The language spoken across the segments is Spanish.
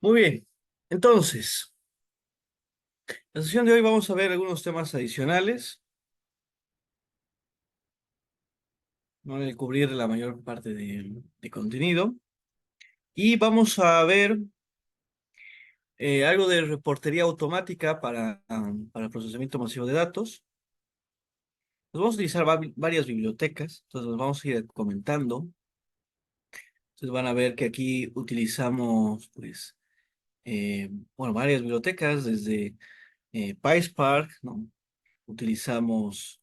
Muy bien, entonces, en la sesión de hoy vamos a ver algunos temas adicionales. Vamos a cubrir la mayor parte de contenido y vamos a ver algo de reportería automática para procesamiento masivo de datos. Nos vamos a utilizar varias bibliotecas, entonces nos vamos a ir comentando. Entonces van a ver que aquí utilizamos, pues, bueno, varias bibliotecas desde PySpark, ¿no? Utilizamos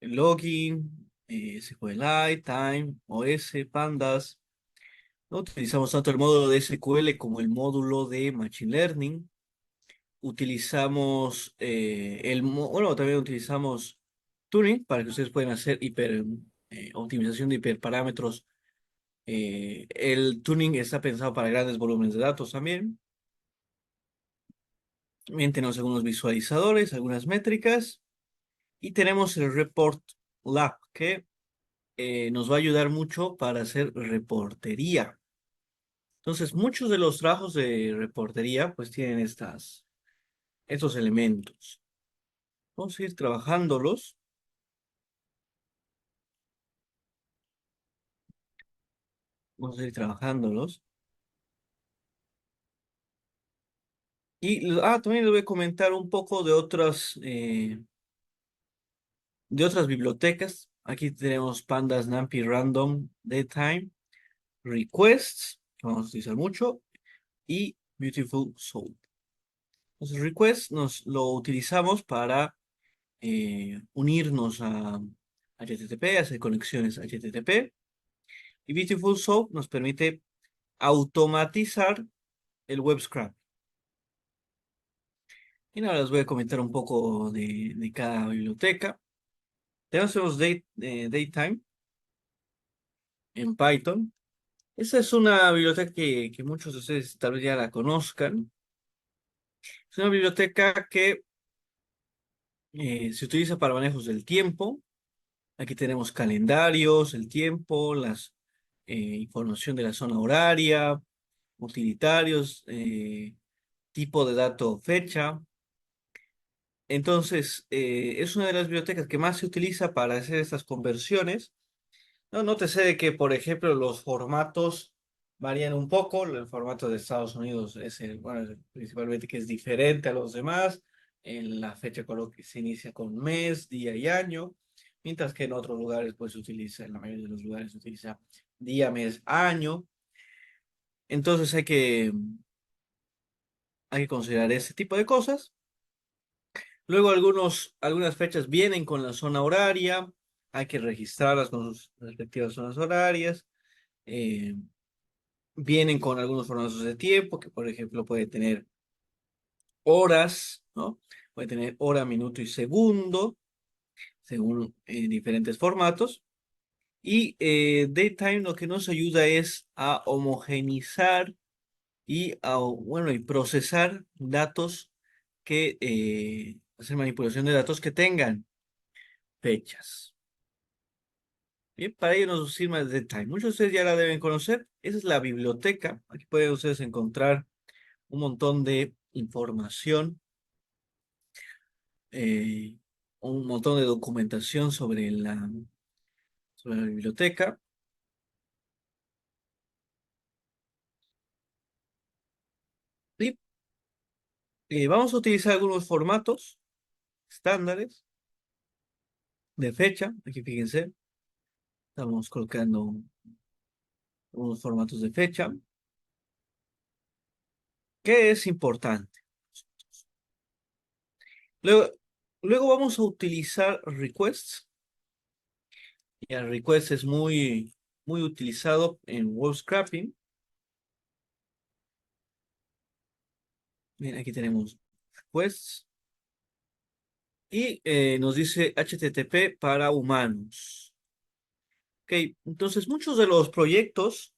Login, SQLite, Time, OS, Pandas. ¿No? Utilizamos tanto el módulo de SQL como el módulo de Machine Learning. Utilizamos bueno, también utilizamos Turing para que ustedes puedan hacer optimización de hiperparámetros. El Turing está pensado para grandes volúmenes de datos también. También tenemos algunos visualizadores, algunas métricas. Y tenemos el Report Lab, que nos va a ayudar mucho para hacer reportería. Entonces, muchos de los trabajos de reportería pues tienen estos elementos. Vamos a ir trabajándolos, vamos a ir trabajándolos. También les voy a comentar un poco de otras bibliotecas. Aquí tenemos Pandas, NumPy, Random, Datetime, Requests, que vamos a utilizar mucho, y Beautiful Soup. Entonces, Requests nos lo utilizamos para unirnos a HTTP, hacer conexiones HTTP. Y Beautiful Soup nos permite automatizar el web scrap. Y ahora les voy a comentar un poco de cada biblioteca. Tenemos Datetime en Python. Esa es una biblioteca que muchos de ustedes tal vez ya la conozcan. Es una biblioteca que se utiliza para manejos del tiempo. Aquí tenemos calendarios, el tiempo, información de la zona horaria, utilitarios, tipo de dato, fecha. Entonces, es una de las bibliotecas que más se utiliza para hacer estas conversiones. No, nótese de que, por ejemplo, los formatos varían un poco. El formato de Estados Unidos bueno, principalmente que es diferente a los demás. En la fecha que se inicia con mes, día y año, mientras que en otros lugares, pues se utiliza, en la mayoría de los lugares se utiliza día, mes, año. Entonces hay que considerar ese tipo de cosas. Luego algunas fechas vienen con la zona horaria, hay que registrarlas con sus respectivas zonas horarias. eh, Vienen con algunos formatos de tiempo, que por ejemplo puede tener horas, ¿no? Puede tener hora, minuto y segundo, según diferentes formatos. Y Datetime lo que nos ayuda es a homogeneizar bueno, y procesar datos hacer manipulación de datos que tengan fechas. Bien, para ello nos sirve Datetime. Muchos de ustedes ya la deben conocer. Esa es la biblioteca. Aquí pueden ustedes encontrar un montón de información, eh, un montón de documentación sobre la biblioteca. Y vamos a utilizar algunos formatos estándares de fecha. Aquí fíjense, estamos colocando unos formatos de fecha, que es importante. Luego, luego vamos a utilizar requests. Y el request es muy utilizado en web scraping. Bien, aquí tenemos requests. Y nos dice HTTP para humanos. Ok, entonces muchos de los proyectos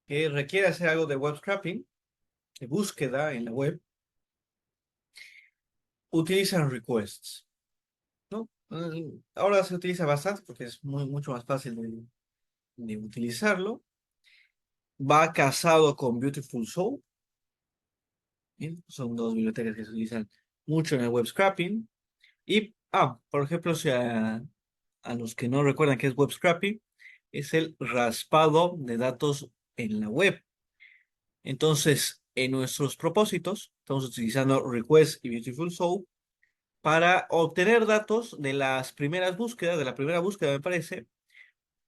que requieren hacer algo de web scraping, de búsqueda en la web, utilizan requests, ¿no? Ahora se utiliza bastante porque es mucho más fácil de utilizarlo. va casado con Beautiful Soup. Bien, son dos bibliotecas que se utilizan mucho en el web scraping. Y, por ejemplo, si a los que no recuerdan qué es web scraping, es el raspado de datos en la web. Entonces, en nuestros propósitos, estamos utilizando Request y Beautiful Soup para obtener datos de las primeras búsquedas, de la primera búsqueda, me parece,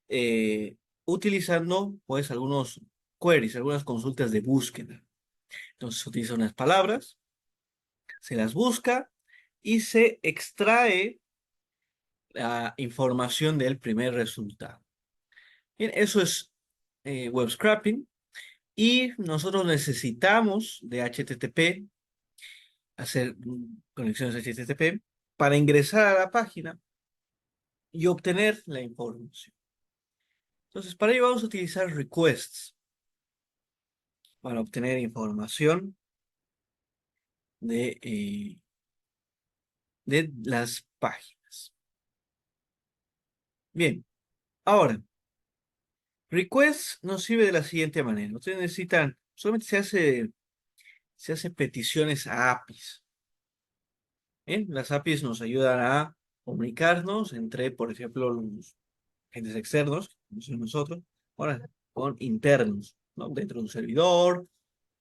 eh, utilizando, pues, algunos queries, algunas consultas de búsqueda. Entonces, se utilizan unas palabras, se las busca y se extrae la información del primer resultado. Bien, eso es web scraping. Y nosotros necesitamos de HTTP, hacer conexiones HTTP para ingresar a la página y obtener la información. Entonces, para ello vamos a utilizar requests para obtener información de las páginas. Bien, ahora, requests nos sirve de la siguiente manera. Ustedes necesitan, solamente se hace peticiones a APIs. Bien, las APIs nos ayudan a comunicarnos entre, por ejemplo, los agentes externos, como somos nosotros, ahora con internos, ¿no? Dentro de un servidor,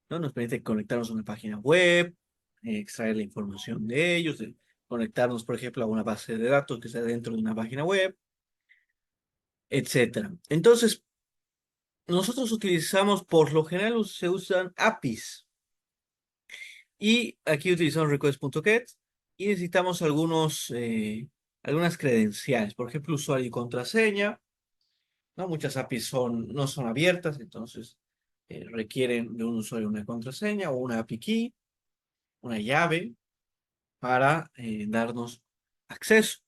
¿no? Nos permite conectarnos a una página web, extraer la información de ellos, conectarnos, por ejemplo, a una base de datos que está dentro de una página web, etcétera. Entonces, nosotros utilizamos, por lo general, se usan APIs. Y aquí utilizamos request.get y necesitamos algunas credenciales, por ejemplo, usuario y contraseña, ¿no? Muchas APIs no son abiertas, entonces requieren de un usuario una contraseña o una API key, una llave para darnos acceso.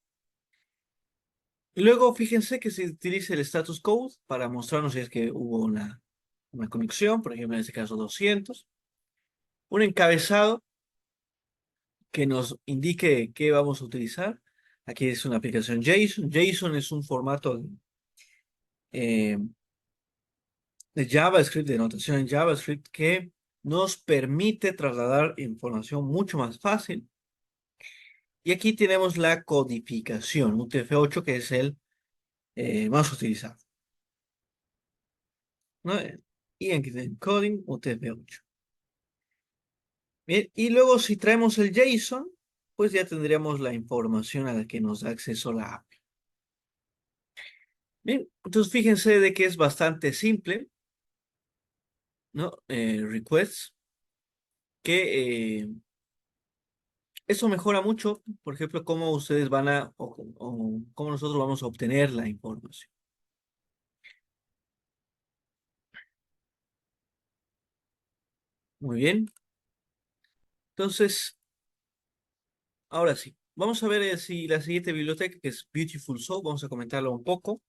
Y luego fíjense que se utiliza el status code para mostrarnos si es que hubo una conexión, por ejemplo, en este caso 200. Un encabezado que nos indique qué vamos a utilizar. Aquí es una aplicación JSON. JSON es un formato eh, de JavaScript, de notación en JavaScript, que nos permite trasladar información mucho más fácil. Y aquí tenemos la codificación, UTF-8, que es el más utilizado, ¿no? Y aquí tenemos coding UTF-8. Bien, y luego si traemos el JSON, pues ya tendríamos la información a la que nos da acceso la API. Bien, entonces fíjense de que es bastante simple, ¿no? Requests, que eso mejora mucho, por ejemplo, cómo ustedes van o cómo nosotros vamos a obtener la información. Muy bien. Entonces, ahora sí. Vamos a ver si la siguiente biblioteca, que es Beautiful Soup, vamos a comentarlo un poco.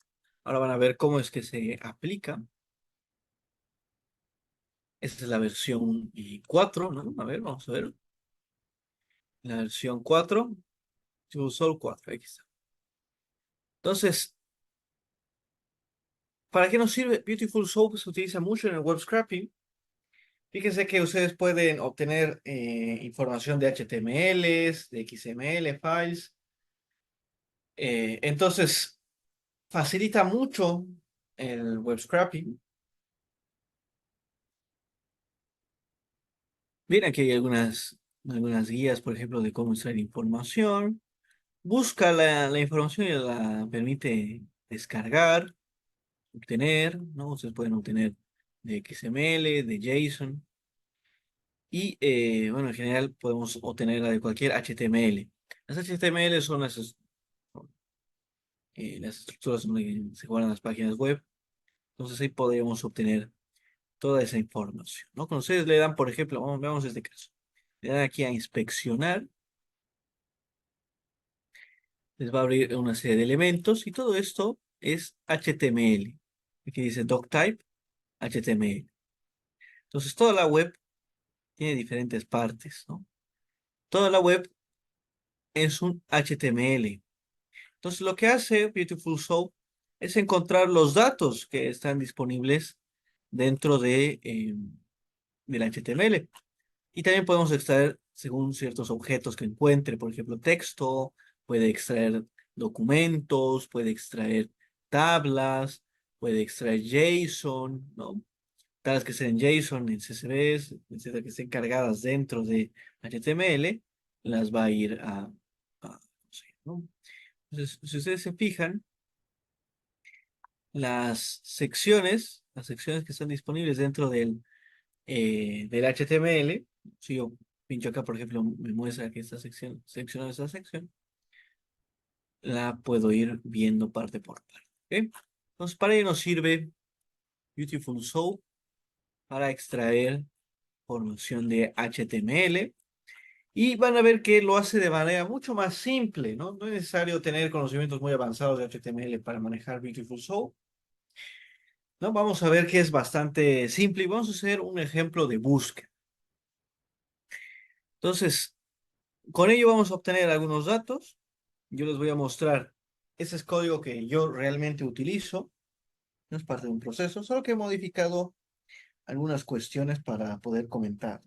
Ahora van a ver cómo es que se aplica. Esta es la versión 4, ¿no? A ver, vamos a ver. La versión 4, Beautiful Soup 4, aquí está. Entonces, ¿para qué nos sirve? Beautiful Soup se utiliza mucho en el web scraping. Fíjense que ustedes pueden obtener información de HTMLs, de XML files. Entonces, facilita mucho el web scraping. Bien, aquí hay algunas guías, por ejemplo, de cómo extraer información. Busca la información y la permite descargar, obtener, ¿no? Ustedes pueden obtener de XML, de JSON. Y bueno, en general podemos obtenerla de cualquier HTML. Las HTML son las estructuras donde se guardan las páginas web. Entonces ahí podemos obtener toda esa información, ¿no? Cuando ustedes le dan, por ejemplo, veamos este caso. Le dan aquí a inspeccionar, les va a abrir una serie de elementos y todo esto es HTML. Aquí dice doctype HTML. Entonces toda la web tiene diferentes partes, ¿no? Toda la web es un HTML. Entonces, lo que hace Beautiful Soup es encontrar los datos que están disponibles dentro del HTML. Y también podemos extraer según ciertos objetos que encuentre, por ejemplo, texto, puede extraer documentos, puede extraer tablas, puede extraer JSON, ¿no? Tablas que sean JSON, en CSVs, etcétera, que estén cargadas dentro de HTML, las va a ir no sé, ¿no? Entonces, si ustedes se fijan, las secciones que están disponibles dentro del HTML, si yo pincho acá, por ejemplo, me muestra que esta sección, selecciono esta sección, la puedo ir viendo parte por parte. ¿Ok? Entonces, para ello nos sirve Beautiful Soup para extraer información de HTML. Y van a ver que lo hace de manera mucho más simple, ¿no? No es necesario tener conocimientos muy avanzados de HTML para manejar Beautiful Soup, ¿no? Vamos a ver que es bastante simple y vamos a hacer un ejemplo de búsqueda. Entonces, con ello vamos a obtener algunos datos. Yo les voy a mostrar. Ese es código que yo realmente utilizo. No es parte de un proceso, solo que he modificado algunas cuestiones para poder comentarles.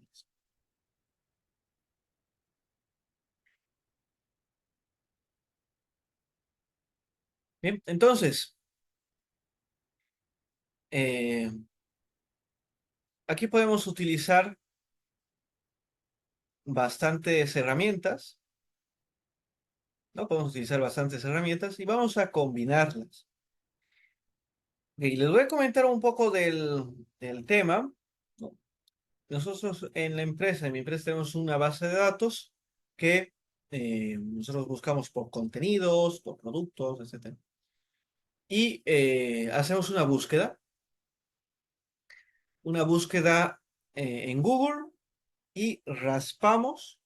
Bien, entonces, eh, aquí podemos utilizar bastantes herramientas, ¿no? Podemos utilizar bastantes herramientas y vamos a combinarlas. Y les voy a comentar un poco del tema, ¿no? Nosotros en mi empresa tenemos una base de datos que nosotros buscamos por contenidos, por productos, etcétera. Y hacemos una búsqueda en Google y raspamos,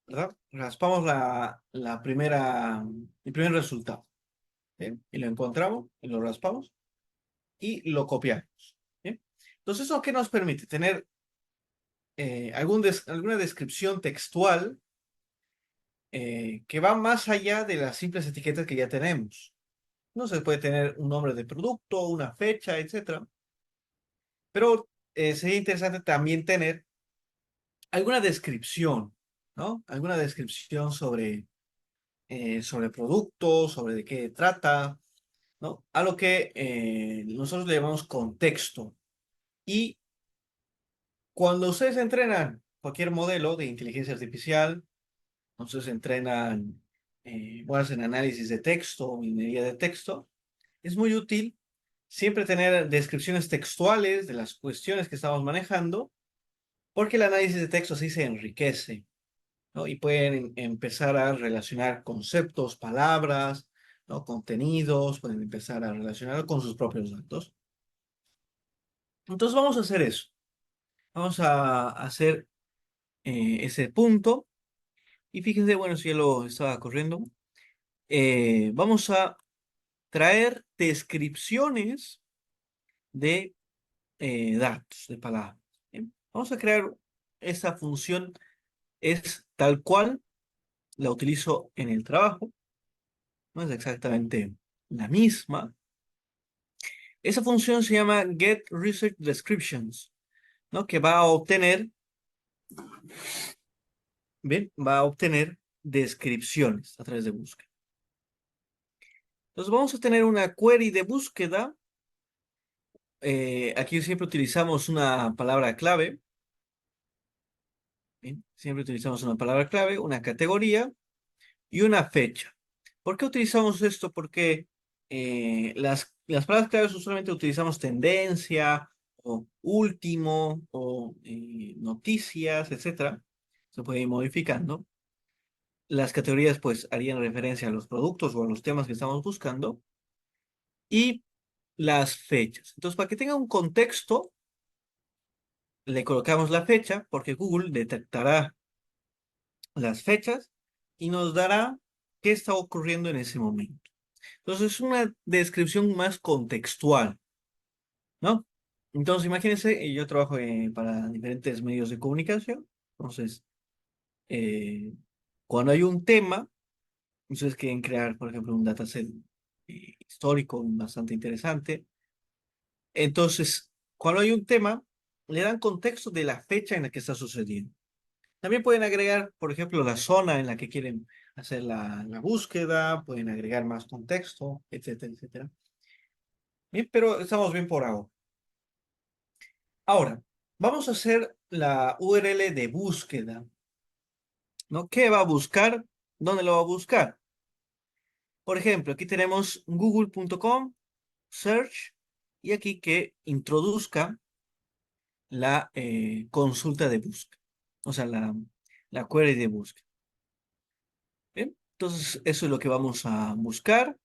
¿verdad? Raspamos el primer resultado. ¿Bien? Y lo encontramos y lo raspamos y lo copiamos. ¿Bien? Entonces, ¿eso qué nos permite? Tener alguna descripción textual que va más allá de las simples etiquetas que ya tenemos. No se puede tener un nombre de producto, una fecha, etcétera. Pero sería interesante también tener alguna descripción, ¿no? Alguna descripción sobre el producto, sobre de qué trata, ¿no? A lo que nosotros le llamamos contexto. Y cuando ustedes entrenan cualquier modelo de inteligencia artificial, entonces entrenan o hacen análisis de texto o minería de texto, es muy útil siempre tener descripciones textuales de las cuestiones que estamos manejando, porque el análisis de texto así se enriquece, ¿no? Y pueden empezar a relacionar conceptos, palabras, ¿no? Contenidos, pueden empezar a relacionar con sus propios datos. Entonces vamos a hacer eso. Vamos a hacer ese punto. Y fíjense, bueno, si ya lo estaba corriendo, vamos a traer descripciones de datos, de palabras. Bien, vamos a crear esa función, es tal cual la utilizo en el trabajo, no es exactamente la misma. Esa función se llama Get Research Descriptions, ¿no? Que va a obtener, bien, va a obtener descripciones a través de búsqueda. Entonces vamos a tener una query de búsqueda. Aquí siempre utilizamos una palabra clave. Bien, siempre utilizamos una palabra clave, una categoría y una fecha. ¿Por qué utilizamos esto? Porque las palabras claves usualmente utilizamos tendencia o último o noticias, etcétera. Se puede ir modificando. Las categorías pues harían referencia a los productos o a los temas que estamos buscando y las fechas. Entonces, para que tenga un contexto, le colocamos la fecha porque Google detectará las fechas y nos dará qué está ocurriendo en ese momento. Entonces, es una descripción más contextual, ¿no? Entonces, imagínense, yo trabajo para diferentes medios de comunicación. Entonces, eh, cuando hay un tema, ustedes quieren crear, por ejemplo, un dataset histórico bastante interesante. Entonces, cuando hay un tema, le dan contexto de la fecha en la que está sucediendo. También pueden agregar, por ejemplo, la zona en la que quieren hacer la búsqueda, pueden agregar más contexto, etcétera, etcétera. Bien, pero estamos bien por ahora. Ahora, vamos a hacer la URL de búsqueda, ¿no? ¿Qué va a buscar? ¿Dónde lo va a buscar? Por ejemplo, aquí tenemos google.com, search, y aquí que introduzca la consulta de búsqueda, o sea, la query de búsqueda. Bien, entonces eso es lo que vamos a buscar.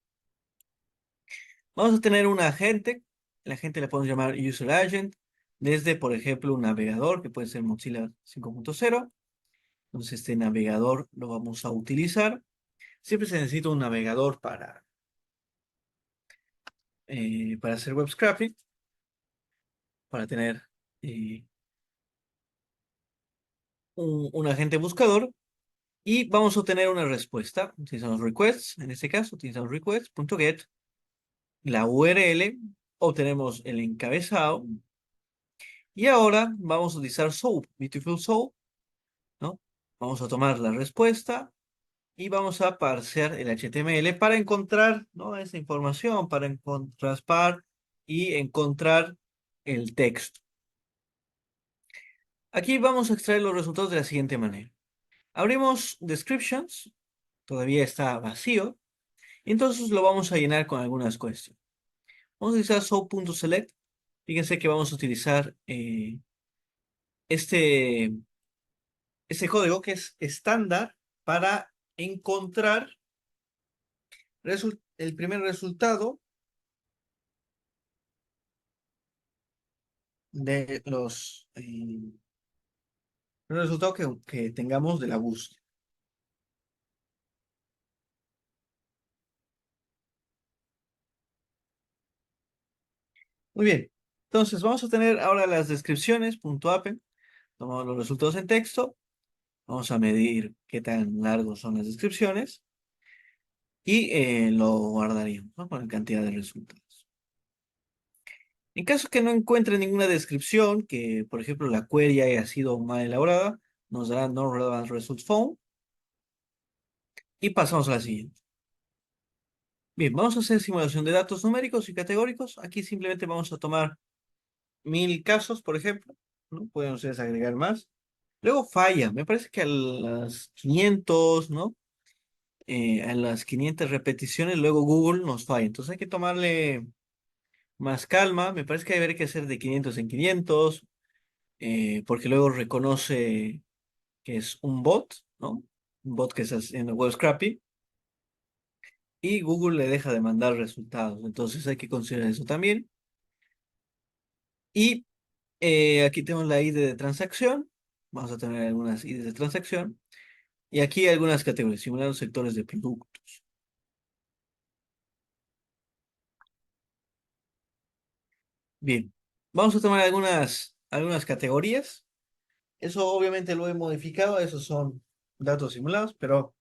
Vamos a tener un agente, el agente le podemos llamar user agent, desde, por ejemplo, un navegador que puede ser Mozilla 5.0. Entonces este navegador lo vamos a utilizar. Siempre se necesita un navegador para hacer web scraping, para tener eh, un agente buscador. Y vamos a obtener una respuesta. Utilizamos requests, en este caso utilizamos requests.get, la URL, obtenemos el encabezado. Y ahora vamos a utilizar SOAP, Beautiful SOAP, ¿no? Vamos a tomar la respuesta y vamos a parsear el HTML para encontrar, ¿no?, esa información, para contraspar y encontrar el texto. Aquí vamos a extraer los resultados de la siguiente manera. Abrimos Descriptions, todavía está vacío, y entonces lo vamos a llenar con algunas cuestiones. Vamos a utilizar SOAP.select. Fíjense que vamos a utilizar este, este código que es estándar para encontrar el primer resultado de el resultado que tengamos de la búsqueda. Muy bien. Entonces vamos a tener ahora las descripciones, .app. Tomamos los resultados en texto. Vamos a medir qué tan largos son las descripciones. Y lo guardaríamos, ¿no?, con la cantidad de resultados. En caso que no encuentre ninguna descripción, que por ejemplo la query haya sido mal elaborada, nos dará no relevant result found. Y pasamos a la siguiente. Bien, vamos a hacer simulación de datos numéricos y categóricos. Aquí simplemente vamos a tomar 1000 casos, por ejemplo, ¿no? Pueden ustedes agregar más. Luego falla. Me parece que a las 500, ¿no? A las 500 repeticiones, luego Google nos falla. Entonces hay que tomarle más calma. Me parece que habría que hacer de 500 en 500, porque luego reconoce que es un bot, ¿no? Un bot que está haciendo web scraping, y Google le deja de mandar resultados. Entonces hay que considerar eso también. Y aquí tenemos la ID de transacción. Vamos a tener algunas IDs de transacción. Y aquí hay algunas categorías, simulando sectores de productos. Bien, vamos a tomar algunas categorías. Eso obviamente lo he modificado, esos son datos simulados, pero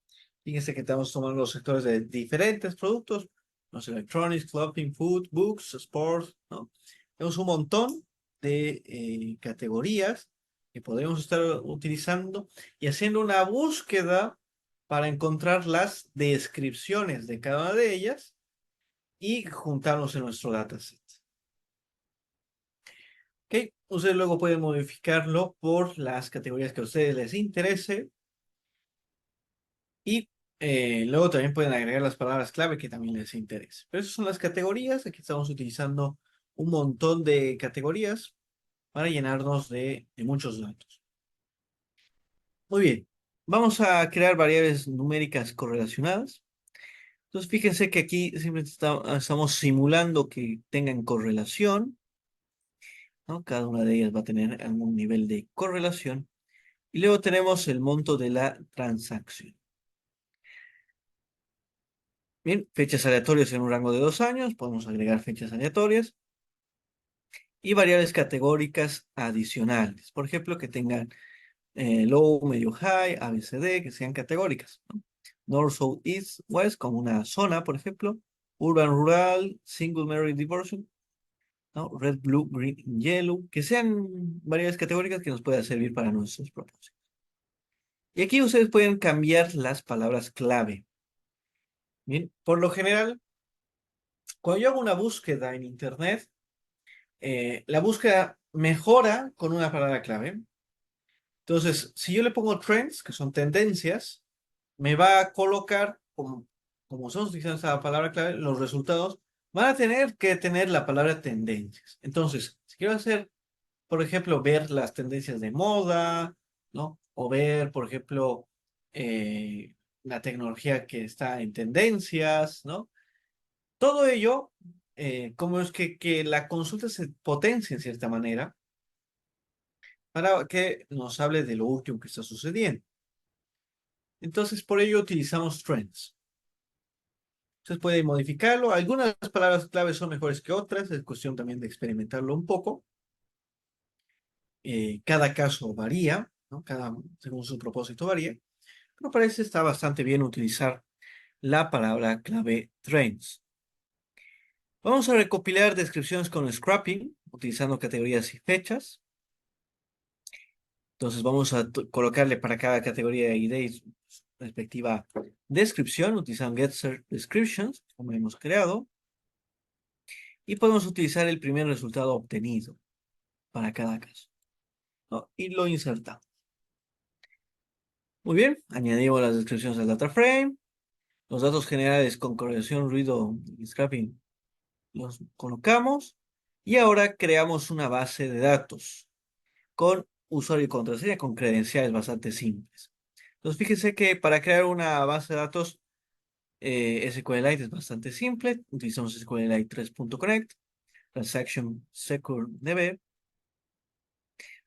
fíjense que estamos tomando los sectores de diferentes productos, los electronics, clothing, food, books, sports, ¿no? Tenemos un montón de categorías que podemos estar utilizando y haciendo una búsqueda para encontrar las descripciones de cada una de ellas y juntarlos en nuestro dataset. Ok, ustedes luego pueden modificarlo por las categorías que a ustedes les interese, y luego también pueden agregar las palabras clave que también les interese. Pero esas son las categorías. Aquí estamos utilizando un montón de categorías para llenarnos de muchos datos. Muy bien, vamos a crear variables numéricas correlacionadas. Entonces fíjense que aquí simplemente estamos simulando que tengan correlación, ¿no? Cada una de ellas va a tener algún nivel de correlación. Y luego tenemos el monto de la transacción. Bien, fechas aleatorias en un rango de 2 años. Podemos agregar fechas aleatorias. Y variables categóricas adicionales. Por ejemplo, que tengan low, medio, high, ABCD, que sean categóricas, ¿no? North, South, East, West, como una zona, por ejemplo. Urban, rural, single, married, divorce. ¿no? Red, blue, green, yellow, que sean variedades categóricas que nos puedan servir para nuestros propósitos. Y aquí ustedes pueden cambiar las palabras clave. Bien, por lo general, cuando yo hago una búsqueda en Internet, la búsqueda mejora con una palabra clave. Entonces, si yo le pongo trends, que son tendencias, me va a colocar, como estamos utilizando esa palabra clave, los resultados van a tener que tener la palabra tendencias. Entonces, si quiero hacer, por ejemplo, ver las tendencias de moda, ¿no? O ver, por ejemplo, la tecnología que está en tendencias, ¿no? Todo ello, como es que la consulta se potencie en cierta manera para que nos hable de lo último que está sucediendo. Entonces, por ello utilizamos trends. Ustedes pueden modificarlo. Algunas palabras claves son mejores que otras. Es cuestión también de experimentarlo un poco. Cada caso varía, ¿no? Según su propósito varía. Pero parece está bastante bien utilizar la palabra clave trends. Vamos a recopilar descripciones con scrapping, utilizando categorías y fechas. Entonces vamos a colocarle para cada categoría de ID su respectiva descripción, utilizando getSearchDescriptions, como hemos creado. Y podemos utilizar el primer resultado obtenido para cada caso, ¿no? Y lo insertamos. Muy bien, añadimos las descripciones al data frame. Los datos generales con correlación, ruido y scrapping los colocamos. Y ahora creamos una base de datos con usuario y contraseña con credenciales bastante simples. Entonces fíjense que para crear una base de datos SQLite es bastante simple. Utilizamos SQLite 3.connect, transaction secure db,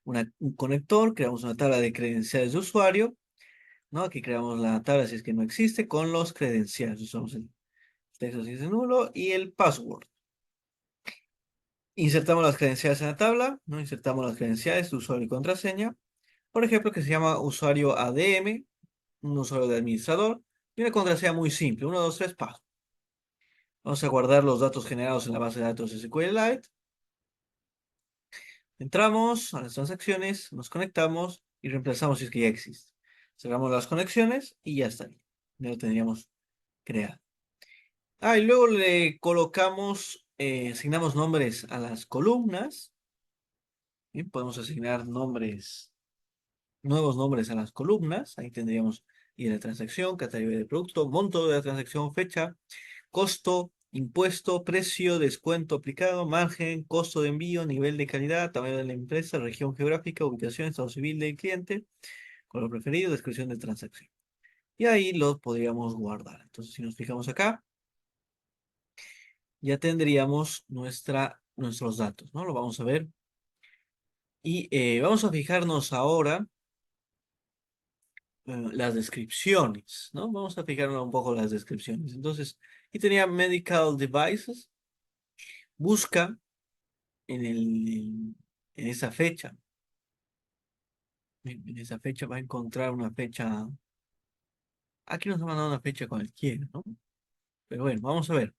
un conector, creamos una tabla de credenciales de usuario, ¿no? Aquí creamos la tabla si es que no existe con los credenciales. Usamos el texto si es nulo y el password. Insertamos las credenciales en la tabla, ¿no? Insertamos las credenciales de usuario y contraseña. Por ejemplo, que se llama usuario ADM, un usuario de administrador, y una contraseña muy simple, 1, 2, 3, paso. Vamos a guardar los datos generados en la base de datos SQLite. Entramos a las transacciones, nos conectamos y reemplazamos si es que ya existe. Cerramos las conexiones y ya está. Ya lo tendríamos creado. Y luego le colocamos, asignamos nombres a las columnas. Bien, podemos asignar nombres, nuevos nombres a las columnas. Ahí tendríamos ID de transacción, categoría de producto, monto de la transacción, fecha, costo, impuesto, precio, descuento aplicado, margen, costo de envío, nivel de calidad, tamaño de la empresa, región geográfica, ubicación, estado civil del cliente, color preferido, descripción de transacción. Y ahí los podríamos guardar. Entonces, si nos fijamos acá, ya tendríamos nuestros datos, ¿no? Lo vamos a ver. Y vamos a fijarnos ahora las descripciones, ¿no? Vamos a fijarnos un poco las descripciones. Entonces, aquí tenía medical devices. Busca en esa fecha. En esa fecha va a encontrar una fecha. Aquí nos ha mandado una fecha cualquiera, ¿no? Pero bueno, vamos a ver.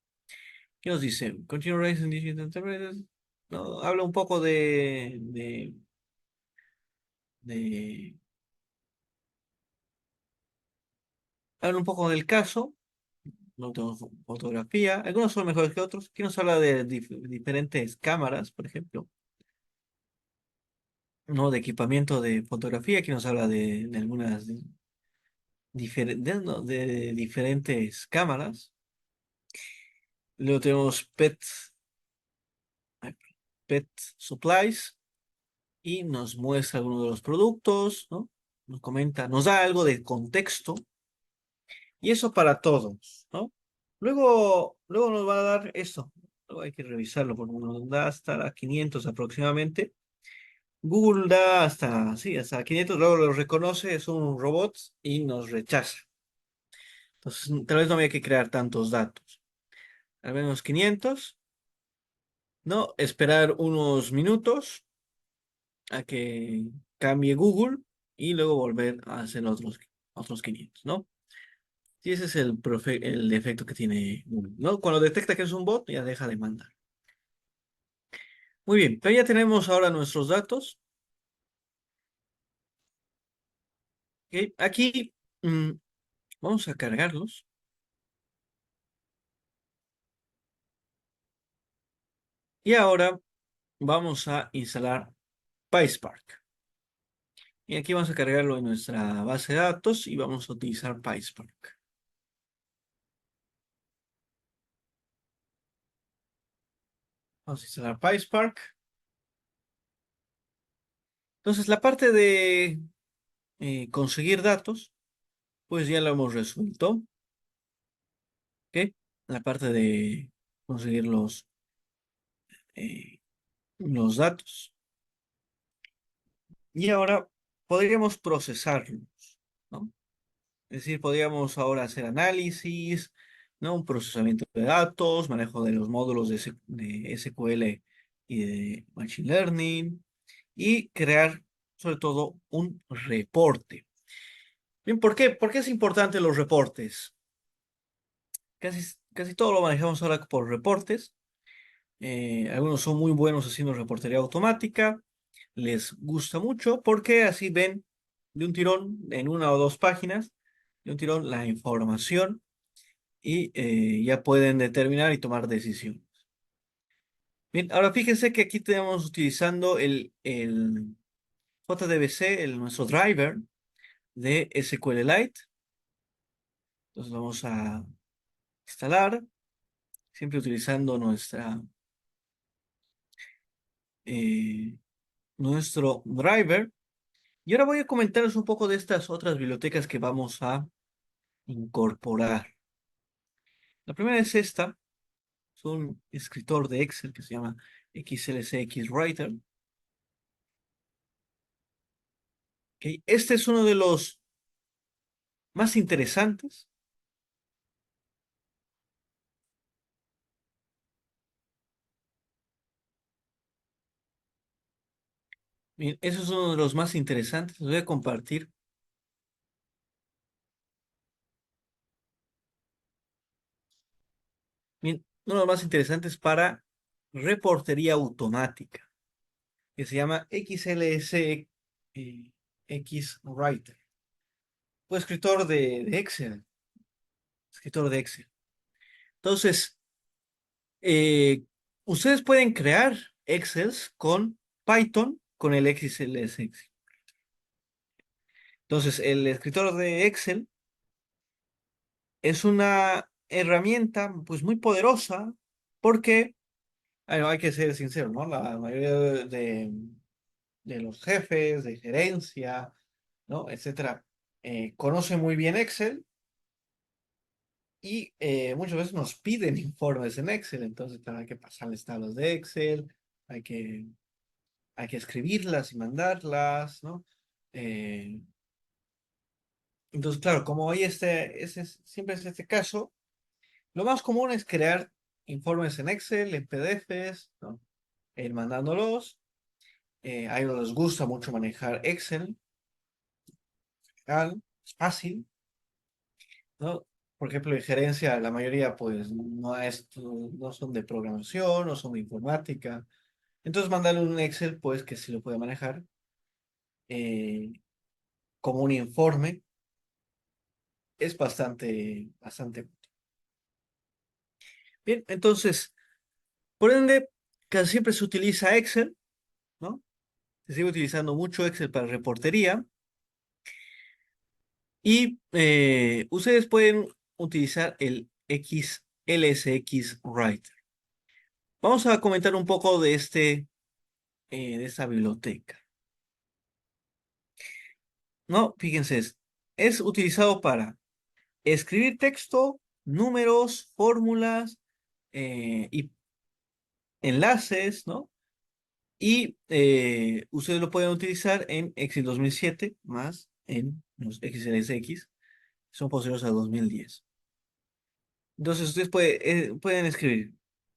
¿Qué nos dice? Continue raising digital temperatures. No, habla un poco de- habla un poco del caso. No tenemos fotografía. Algunos son mejores que otros. Aquí nos habla de diferentes cámaras, por ejemplo. No, de equipamiento de fotografía. Aquí nos habla de algunas no, de diferentes cámaras. Luego tenemos Pet Supplies y nos muestra algunos de los productos, ¿no? Nos comenta, nos da algo de contexto y eso para todos, ¿no? Luego nos va a dar esto. Luego hay que revisarlo porque nos da hasta 500 aproximadamente. Google da hasta, sí, hasta 500, luego lo reconoce, es un robot y nos rechaza. Entonces, tal vez no había que crear tantos datos. Al menos 500, ¿no? Esperar unos minutos a que cambie Google y luego volver a hacer otros 500, ¿no? Y ese es el defecto que tiene Google, ¿no? Cuando detecta que es un bot, ya deja de mandar. Muy bien, pero ya tenemos ahora nuestros datos. ¿Ok? Aquí mm, vamos a cargarlos. Y ahora vamos a instalar PySpark. Y aquí vamos a cargarlo en nuestra base de datos y vamos a utilizar PySpark. Vamos a instalar PySpark. Entonces, la parte de conseguir datos, pues ya lo hemos resuelto. ¿Ok? La parte de conseguir los datos. Y ahora podríamos procesarlos, ¿no? Es decir, podríamos ahora hacer análisis, ¿no? Un procesamiento de datos, manejo de los módulos de SQL y de Machine Learning, y crear sobre todo un reporte. Bien, ¿por qué? ¿Por qué es importante los reportes? Casi todo lo manejamos ahora por reportes. Algunos son muy buenos haciendo reportería automática. Les gusta mucho porque así ven de un tirón, en una o dos páginas, de un tirón la información y ya pueden determinar y tomar decisiones. Bien, ahora fíjense que aquí tenemos utilizando el JDBC, nuestro driver de SQLite. Entonces vamos a instalar, siempre utilizando eh, nuestro driver. Y ahora voy a comentaros un poco de estas otras bibliotecas que vamos a incorporar. La primera es esta, es un escritor de Excel que se llama XLSX Writer. ¿Ok? Este es uno de los más interesantes. Bien, eso es uno de los más interesantes. Les voy a compartir. Bien, uno de los más interesantes para reportería automática, que se llama XLSX Writer. Fue escritor de Excel, escritor de Excel. Entonces, Eh, ustedes pueden crear Excels con Python con el XLSX. Entonces, el escritor de Excel es una herramienta pues muy poderosa porque hay que ser sincero, ¿no? La mayoría de los jefes de gerencia, ¿no? Etcétera, conocen muy bien Excel y muchas veces nos piden informes en Excel. Entonces, claro, hay que pasarles tablas de Excel, hay que hay que escribirlas y mandarlas, ¿no? Eh, entonces, claro, como hay siempre es este caso, lo más común es crear informes en Excel, en PDFs, ¿no? Ir mandándolos. A ellos les gusta mucho manejar Excel, es fácil, ¿no? Por ejemplo, en gerencia, la mayoría, pues, no son de programación, no son de informática. Entonces, mandarle un Excel, pues, que sí lo puede manejar eh, como un informe es bastante. Bien, entonces, por ende, casi siempre se utiliza Excel, ¿no? Se sigue utilizando mucho Excel para reportería y ustedes pueden utilizar el XLSX Writer. Vamos a comentar un poco de esta biblioteca, ¿no? Fíjense, es utilizado para escribir texto, números, fórmulas y enlaces, ¿no? Y ustedes lo pueden utilizar en Excel 2007 más en los XLSX, son posteriores a 2010. Entonces ustedes pueden escribir,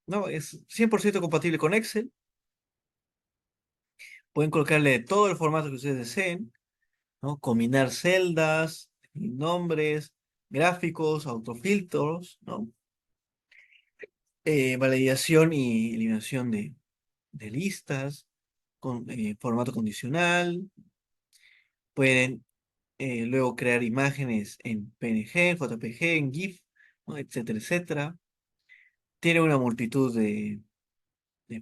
¿no? Es 100% compatible con Excel. Pueden colocarle todo el formato que ustedes deseen, ¿no? Combinar celdas, nombres, gráficos, autofiltros, ¿no? Validación y eliminación de listas, con formato condicional. Pueden luego crear imágenes en PNG, JPG, en GIF, ¿no? Etcétera, etcétera. Tiene una multitud de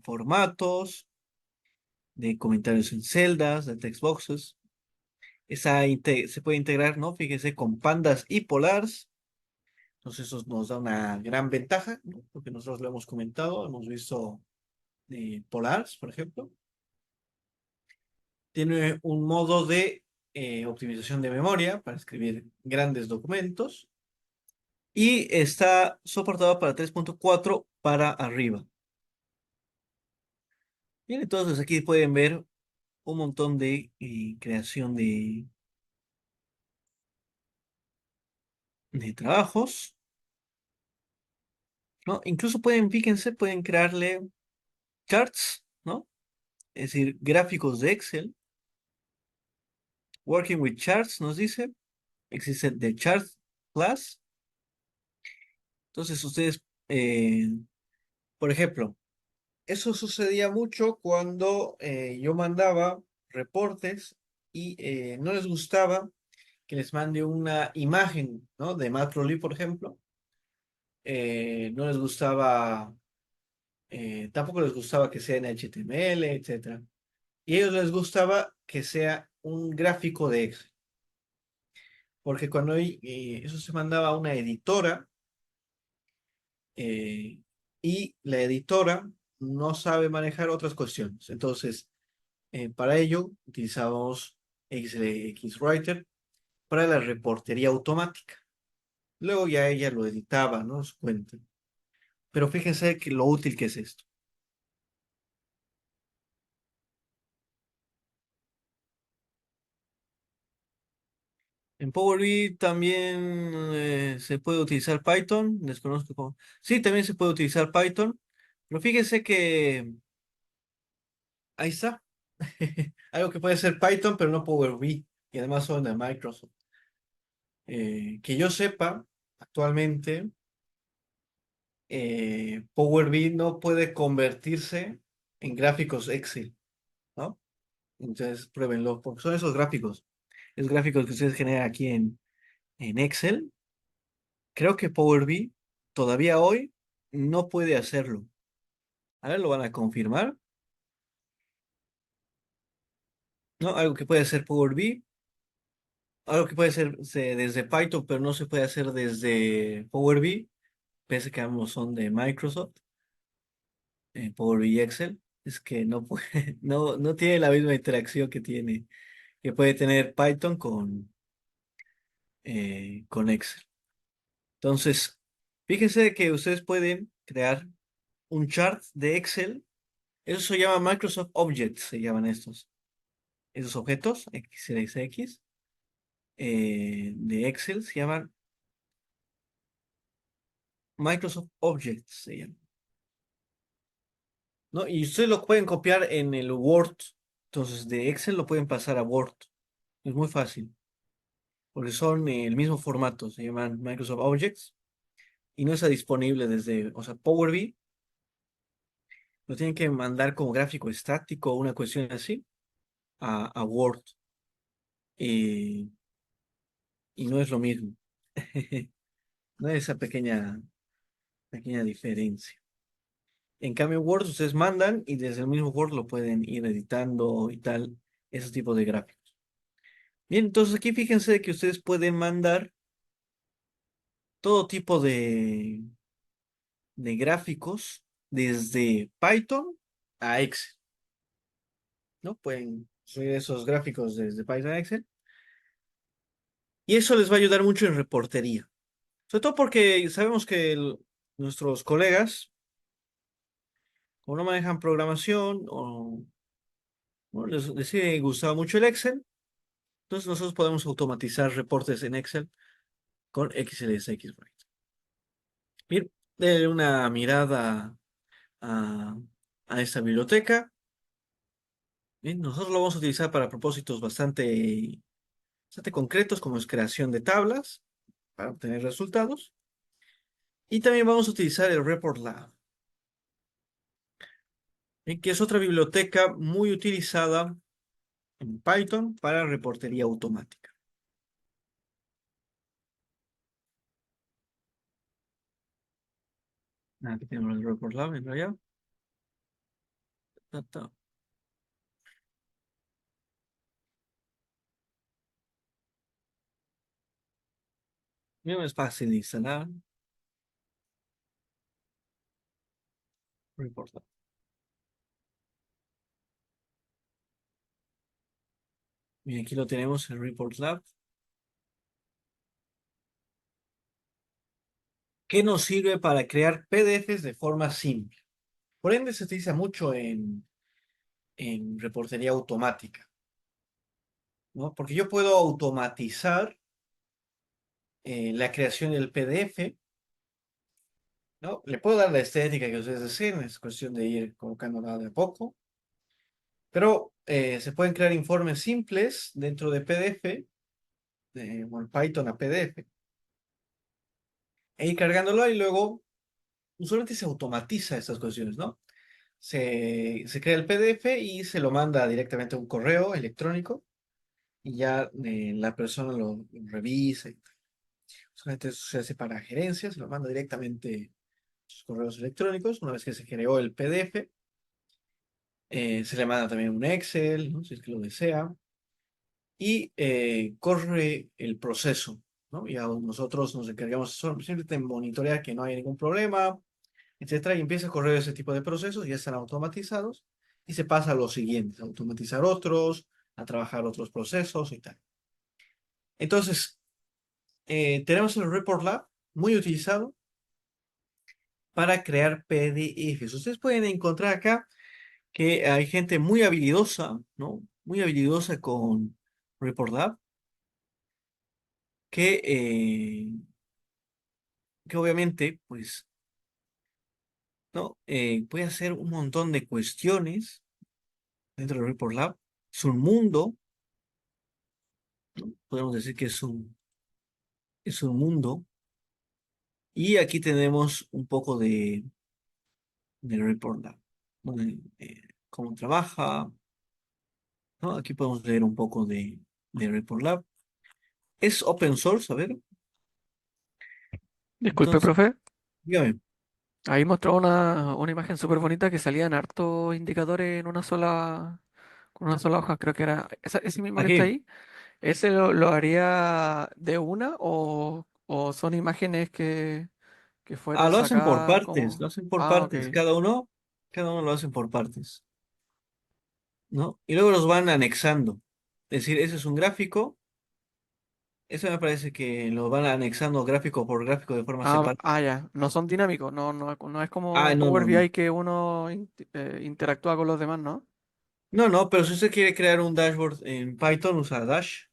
formatos, de comentarios en celdas, de text boxes. Se puede integrar, ¿no? Fíjese, con pandas y polars. Entonces eso nos da una gran ventaja, ¿no? Porque nosotros lo hemos comentado, hemos visto polars, por ejemplo. Tiene un modo de optimización de memoria para escribir grandes documentos. Y está soportado para 3.4 para arriba. Bien, entonces aquí pueden ver un montón de creación de trabajos, ¿no? Incluso pueden, fíjense, pueden crearle charts, ¿no? Es decir, gráficos de Excel. Working with charts nos dice. Existe the chart class. Entonces ustedes, por ejemplo, eso sucedía mucho cuando yo mandaba reportes y no les gustaba que les mande una imagen, ¿no? De Matplotlib, por ejemplo. No les gustaba, tampoco les gustaba que sea en HTML, etcétera. Y a ellos les gustaba que sea un gráfico de Excel, porque cuando eso se mandaba a una editora eh, y la editora no sabe manejar otras cuestiones. Entonces, para ello utilizábamos XWriter para la reportería automática. Luego ya ella lo editaba, ¿no? Su cuenta. Pero fíjense que lo útil que es esto. En Power BI también se puede utilizar Python. Desconozco cómo. Sí, también se puede utilizar Python. Pero fíjense que ahí está. Algo que puede ser Python, pero no Power BI. Y además son de Microsoft. Que yo sepa, actualmente Power BI no puede convertirse en gráficos Excel, ¿no? Entonces pruébenlo, porque son esos gráficos. Es gráficos que ustedes generan aquí en Excel. Creo que Power BI todavía hoy no puede hacerlo. A ver, lo van a confirmar, ¿no? Algo que puede hacer Power BI, algo que puede hacer desde Python, pero no se puede hacer desde Power BI, pese que ambos son de Microsoft, Power BI y Excel, es que no puede, no tiene la misma interacción que puede tener Python con Excel. Entonces, fíjense que ustedes pueden crear un chart de Excel. Eso se llama Microsoft Objects, se llaman estos. Esos objetos, XLSX, de Excel, se llaman Microsoft Objects, se llaman, ¿no? Y ustedes lo pueden copiar en el Word. Entonces, de Excel lo pueden pasar a Word. Es muy fácil, porque son el mismo formato, se llaman Microsoft Objects, y no está disponible desde, o sea, Power BI lo tienen que mandar como gráfico estático o una cuestión así a Word. Y, y no es lo mismo. No es esa pequeña diferencia. En cambio, Word ustedes mandan y desde el mismo Word lo pueden ir editando y tal, ese tipo de gráficos. Bien, entonces aquí fíjense que ustedes pueden mandar todo tipo de gráficos desde Python a Excel, ¿no? Pueden subir esos gráficos desde Python a Excel y eso les va a ayudar mucho en reportería. Sobre todo porque sabemos que nuestros colegas, como no manejan programación o no les sigue gustado mucho el Excel, entonces nosotros podemos automatizar reportes en Excel con XLSX. Bien, denle una mirada a, a esta biblioteca. Bien, nosotros lo vamos a utilizar para propósitos bastante concretos, como es creación de tablas para obtener resultados. Y también vamos a utilizar el Report Lab. que es otra biblioteca muy utilizada en Python para reportería automática. Aquí tenemos el report lab, en realidad. Ta, ta. Bien, es fácil de instalar. Report lab. Bien, aquí lo tenemos, el report lab. Que nos sirve para crear PDFs de forma simple. Por ende, se utiliza mucho en reportería automática, ¿no? Porque yo puedo automatizar la creación del PDF, ¿no? Le puedo dar la estética que ustedes deseen, es cuestión de ir colocándola de a poco, pero se pueden crear informes simples dentro de PDF, bueno, Python a PDF, e ir cargándolo y luego usualmente se automatiza estas cuestiones, ¿no? Se crea el PDF y se lo manda directamente a un correo electrónico y ya la persona lo revisa. Usualmente eso se hace para gerencia, se lo manda directamente a sus correos electrónicos. Una vez que se creó el PDF, se le manda también un Excel, ¿no? Si es que lo desea, y corre el proceso, ¿no? Y nosotros nos encargamos simplemente de monitorear que no haya ningún problema, etcétera, y empieza a correr ese tipo de procesos, ya están automatizados, y se pasa a los siguientes, a automatizar otros, a trabajar otros procesos y tal. Entonces, tenemos el Report Lab muy utilizado para crear PDFs. Ustedes pueden encontrar acá que hay gente muy habilidosa, ¿no? Muy habilidosa con Report Lab, que, eh, que obviamente, pues, ¿no? Puede hacer un montón de cuestiones dentro del Report Lab. Es un mundo, ¿no? Podemos decir que es un mundo. Y aquí tenemos un poco del Report Lab, ¿no? Cómo trabaja, ¿no? Aquí podemos leer un poco de Report Lab. Es open source, a ver. Disculpe, Entonces, profe. dígame. Ahí mostró una imagen súper bonita que salían hartos indicadores en con una sola hoja. Creo que era ese mismo que está Aquí. ahí. ¿Ese lo haría de una o son imágenes que Ah, fueron lo hacen por sacadas partes, lo como... hacen por Ah, ok. partes. Cada uno lo hacen por partes, ¿no? Y luego los van anexando. Es decir, ese es un gráfico. Eso me parece que lo van anexando gráfico por gráfico de forma separada. Ya. No son dinámicos. No es Ah, como no, Power no, no. BI que uno interactúa con los demás, ¿no? No, no, pero si usted quiere crear un dashboard en Python, usa Dash.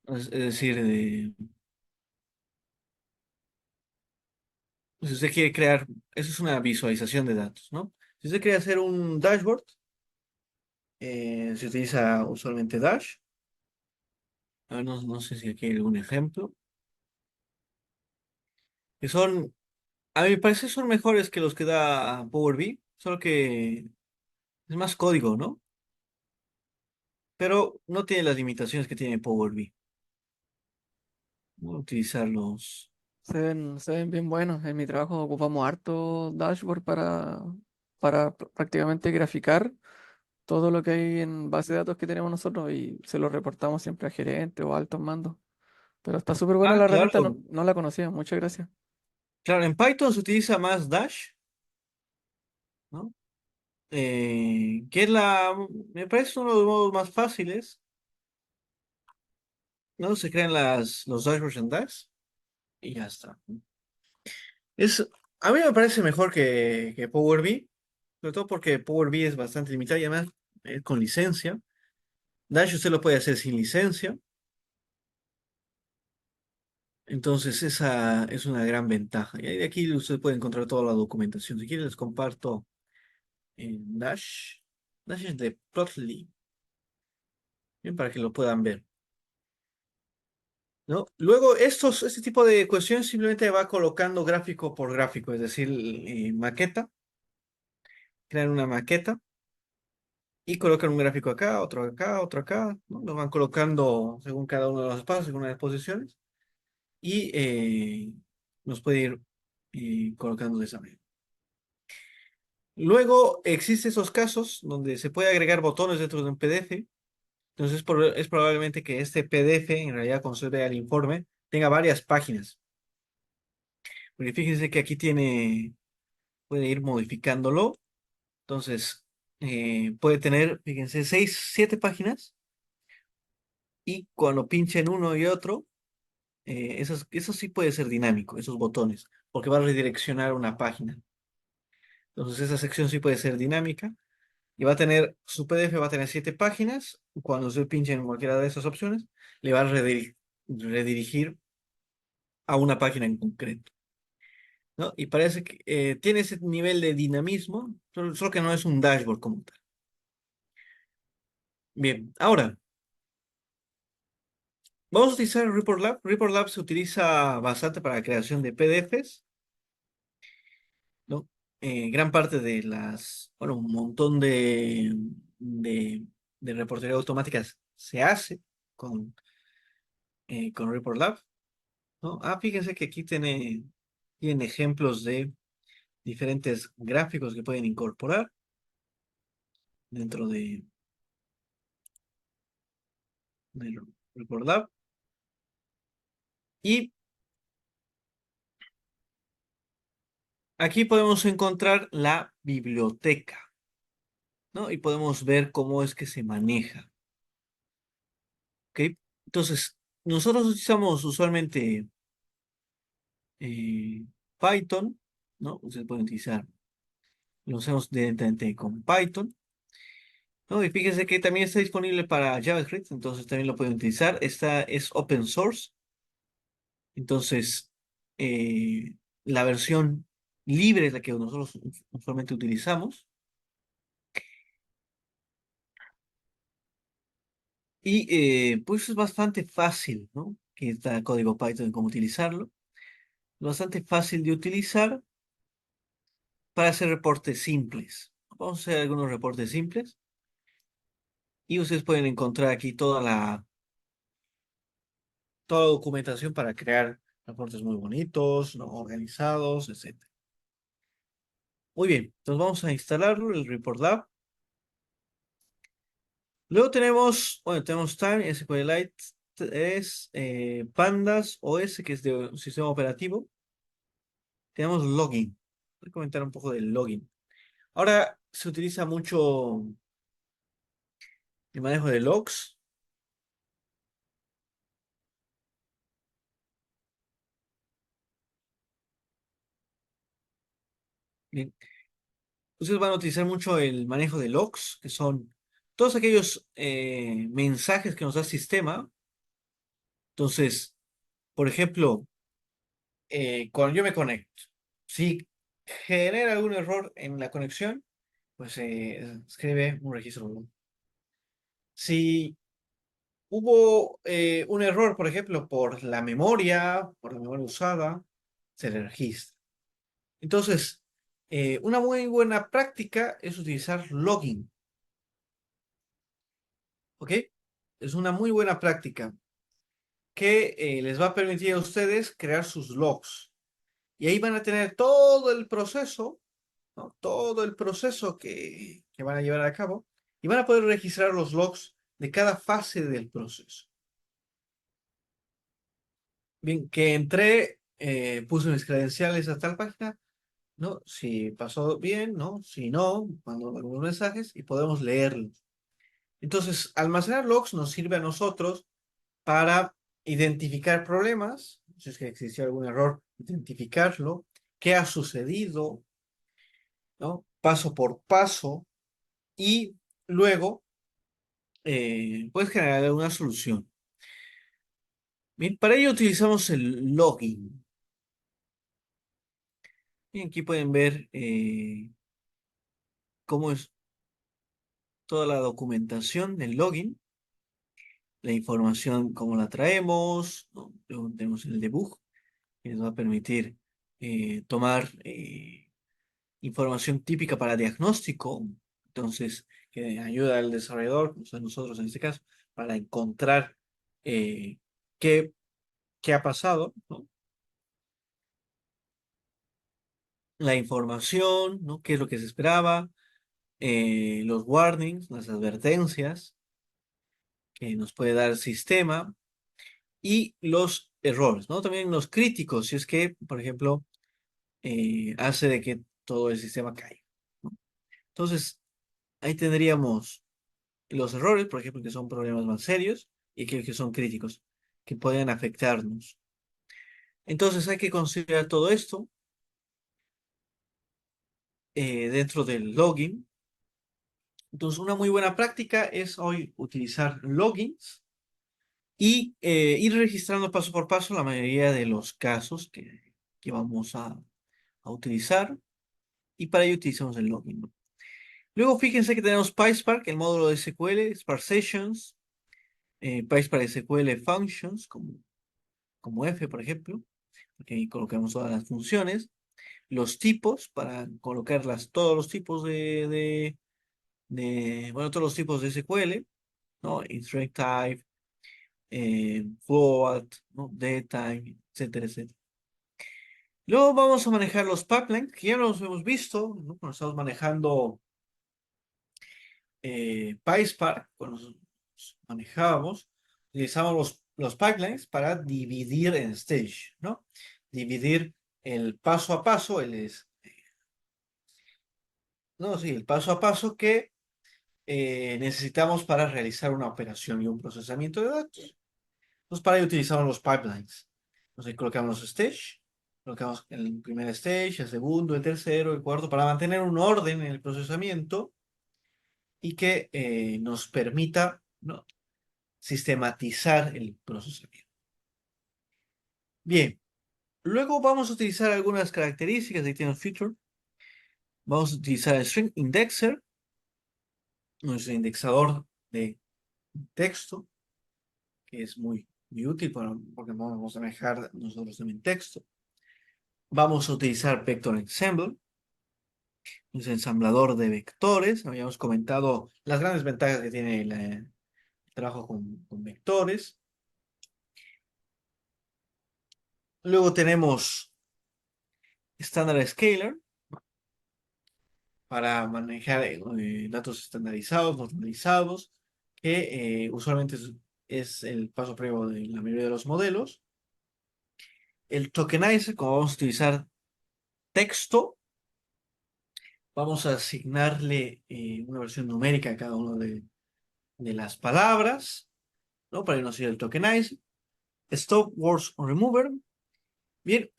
Es decir, si usted quiere crear, eso es una visualización de datos, ¿no? Si usted quiere hacer un dashboard, se utiliza usualmente Dash. A ver, no sé si aquí hay algún ejemplo. Que son, a mi parecer son mejores que los que da Power BI, solo que es más código, ¿no? Pero no tiene las limitaciones que tiene Power BI. Voy a utilizarlos. Se ven bien buenos. En mi trabajo ocupamos harto dashboard para prácticamente graficar todo lo que hay en base de datos que tenemos nosotros y se lo reportamos siempre a gerentes o a altos mandos. Pero está súper buena Ah, la herramienta, claro. no la conocía. Muchas gracias. Claro, en Python se utiliza más Dash, ¿no? Que es me parece uno de los modos más fáciles, ¿no? Se crean los dashboards en Dash y ya está. Es, a mí me parece mejor que Power BI, sobre todo porque Power BI es bastante limitado y además con licencia. Dash usted lo puede hacer sin licencia, entonces esa es una gran ventaja. Y ahí de aquí usted puede encontrar toda la documentación. Si quiere les comparto en Dash. Dash es de Plotly, bien para que lo puedan ver. ¿no? Luego, este tipo de cuestiones simplemente va colocando gráfico por gráfico, es decir, maqueta, crean una maqueta y colocan un gráfico acá, otro acá, ¿no? Lo van colocando según cada uno de los espacios, según las posiciones, y nos puede ir colocando de esa manera. Luego, existen esos casos donde se puede agregar botones dentro de un PDF. Entonces, es probablemente que este PDF, en realidad, cuando se vea el informe, tenga varias páginas. Porque fíjense que aquí puede ir modificándolo. Entonces, puede tener, fíjense, 6, 7 páginas. Y cuando pinchen uno y otro, eso sí puede ser dinámico, esos botones, porque va a redireccionar una página. Entonces, esa sección sí puede ser dinámica. Y va a tener, su PDF va a tener 7 páginas. Cuando se pinche en cualquiera de esas opciones, le va a redirigir a una página en concreto, ¿no? Y parece que tiene ese nivel de dinamismo, solo que no es un dashboard como tal. Bien, ahora vamos a utilizar Report Lab. Report Lab se utiliza bastante para la creación de PDFs, ¿no? Gran parte de bueno, un montón de, de reportería automáticas se hace con Report Lab, ¿no? Fíjense que aquí tiene ejemplos de diferentes gráficos que pueden incorporar dentro del Report Lab. Y aquí podemos encontrar la biblioteca, ¿no? Y podemos ver cómo es que se maneja, ¿ok? Entonces, nosotros utilizamos usualmente eh, Python, ¿no? Ustedes pueden utilizar, lo hacemos directamente con Python, ¿no? Y fíjense que también está disponible para JavaScript, entonces también lo pueden utilizar. Esta es open source, entonces eh, la versión libre es la que nosotros usualmente utilizamos. Y pues es bastante fácil, ¿no? Que está código Python, cómo utilizarlo. Bastante fácil de utilizar para hacer reportes simples. Vamos a hacer algunos reportes simples y ustedes pueden encontrar aquí toda la documentación para crear reportes muy bonitos, ¿no? Organizados, etcétera. Muy bien, entonces vamos a instalarlo, el Report Lab. Luego tenemos, bueno, tenemos Time, SQLite, es Pandas OS, que es de un sistema operativo. Tenemos Login. Voy a comentar un poco del login. Ahora se utiliza mucho el manejo de logs. Bien. Ustedes van a utilizar mucho el manejo de logs, que son todos aquellos mensajes que nos da el sistema. Entonces, por ejemplo, cuando yo me conecto, si genera algún error en la conexión, pues escribe un registro log. Si hubo un error, por ejemplo, por la memoria usada, se le registra. Entonces, una muy buena práctica es utilizar logging, ¿ok? Es una muy buena práctica que les va a permitir a ustedes crear sus logs. Y ahí van a tener todo el proceso, ¿no? Todo el proceso que van a llevar a cabo y van a poder registrar los logs de cada fase del proceso. Bien, que entré, puse mis credenciales a tal página, ¿no? Si pasó bien, ¿no? Si no, mando algunos mensajes y podemos leerlos. Entonces, almacenar logs nos sirve a nosotros para identificar problemas, si es que existió algún error, identificarlo, qué ha sucedido, ¿no? Paso por paso, y luego puedes generar una solución. Bien, para ello utilizamos el login. Y aquí pueden ver cómo es toda la documentación del login. la información, cómo la traemos, ¿no? Luego tenemos el debug, que nos va a permitir tomar información típica para diagnóstico, entonces, que ayuda al desarrollador, o sea, nosotros en este caso, para encontrar eh, qué, qué ha pasado, ¿no? La información, ¿no? ¿Qué es lo que se esperaba? Los warnings, las advertencias que nos puede dar el sistema y los errores, ¿no? También los críticos, si es que, por ejemplo, hace de que todo el sistema caiga, ¿no? Entonces, ahí tendríamos los errores, por ejemplo, que son problemas más serios y que son críticos, que pueden afectarnos. Entonces, hay que considerar todo esto dentro del login. Entonces, una muy buena práctica es hoy utilizar logins y ir registrando paso por paso la mayoría de los casos que vamos a utilizar. Y para ello utilizamos el login, ¿no? Luego fíjense que tenemos PySpark, el módulo de SQL, Spark Sessions, PySpark SQL Functions, como F, por ejemplo, porque ahí colocamos todas las funciones, los tipos, para colocarlas, todos los tipos bueno, todos los tipos de SQL, ¿no? Interact type, float, ¿no? Datetime, etcétera, etcétera. Luego vamos a manejar los pipelines, que ya los hemos visto, ¿no? Cuando estamos manejando PySpark, cuando manejábamos, utilizamos los pipelines para dividir en stage, ¿no? Dividir el paso a paso, no, sí, el paso a paso que necesitamos para realizar una operación y un procesamiento de datos. Entonces, para ello utilizamos los pipelines. Entonces, colocamos los stage, colocamos el primer stage, el segundo, el tercero, el cuarto, para mantener un orden en el procesamiento y que nos permita, ¿no? Sistematizar el procesamiento. Bien, luego vamos a utilizar algunas características de tiene feature. Vamos a utilizar el string indexer, nuestro indexador de texto, que es muy útil porque vamos a manejar nosotros también texto. Vamos a utilizar vector ensemble, un ensamblador de vectores. Habíamos comentado las grandes ventajas que tiene el trabajo con vectores. Luego tenemos standard scalar para manejar datos estandarizados, normalizados, que usualmente es el paso previo de la mayoría de los modelos. El tokenizer, como vamos a utilizar texto, vamos a asignarle una versión numérica a cada una de las palabras, ¿no? Para irnos a ir el tokenizer. Stop words remover. Bien,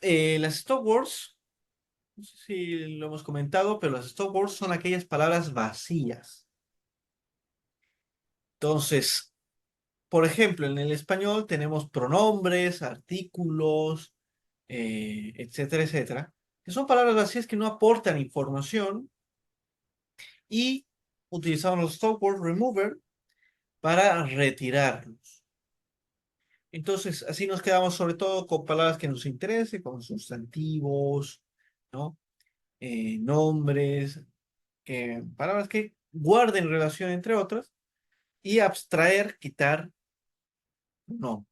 las stop words, no sé si lo hemos comentado, pero las stop words son aquellas palabras vacías. Entonces, por ejemplo, en el español tenemos pronombres, artículos, etcétera, etcétera, que son palabras vacías que no aportan información y utilizamos los stop word remover para retirarlos. Entonces, así nos quedamos sobre todo con palabras que nos interesen, como sustantivos, ¿no? Nombres, palabras que guarden relación entre otras y abstraer, quitar, no.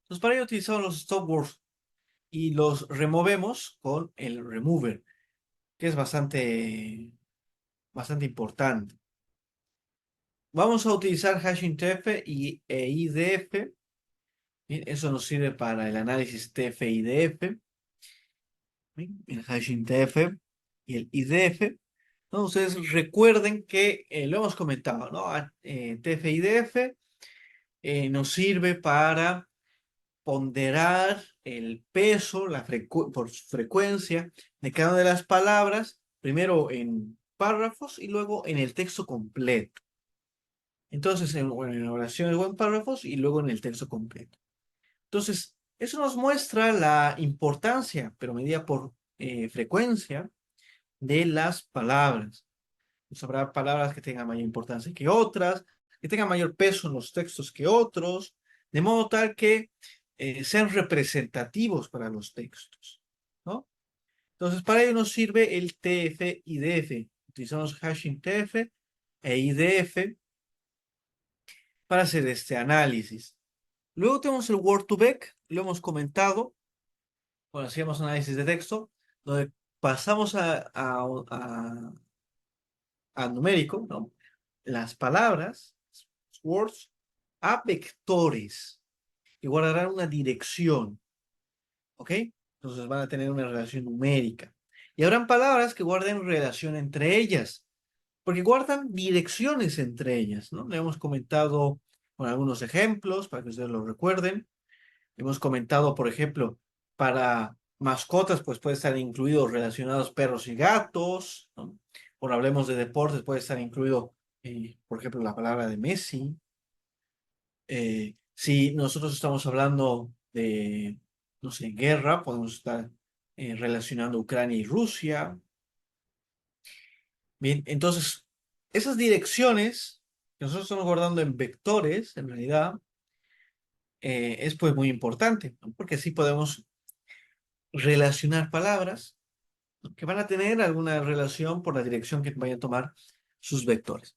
Entonces, para ello utilizamos los stop words y los removemos con el remover, que es bastante importante. Vamos a utilizar hashing TF e IDF. Bien, eso nos sirve para el análisis TF-IDF. El hashing TF y el IDF. ¿No? Ustedes recuerden que lo hemos comentado, ¿no? TF-IDF nos sirve para ponderar el peso, por frecuencia de cada una de las palabras, primero en párrafos y luego en el texto completo. Entonces, bueno, en oraciones o en párrafos y luego en el texto completo. Entonces, eso nos muestra la importancia, pero medida por frecuencia, de las palabras. Pues habrá palabras que tengan mayor importancia que otras, que tengan mayor peso en los textos que otros, de modo tal que sean representativos para los textos, ¿no? Entonces, para ello nos sirve el TF-IDF. Utilizamos hashing TF e IDF para hacer este análisis. Luego tenemos el Word2Vec, lo hemos comentado cuando hacíamos análisis de texto, donde pasamos a numérico, ¿no? Las palabras, words, a vectores que guardarán una dirección, ¿ok? Entonces van a tener una relación numérica. Y habrán palabras que guarden relación entre ellas, porque guardan direcciones entre ellas, ¿no? Le hemos comentado con algunos ejemplos para que ustedes lo recuerden. Hemos comentado, por ejemplo, para mascotas, pues puede estar incluidos relacionados perros y gatos, ¿no? O hablemos de deportes, puede estar incluido, por ejemplo, la palabra de Messi. Si nosotros estamos hablando de, no sé, guerra, podemos estar relacionando Ucrania y Rusia. Bien, entonces, esas direcciones que nosotros estamos guardando en vectores, en realidad, es pues muy importante, ¿no? Porque así podemos relacionar palabras, ¿no? Que van a tener alguna relación por la dirección que vayan a tomar sus vectores.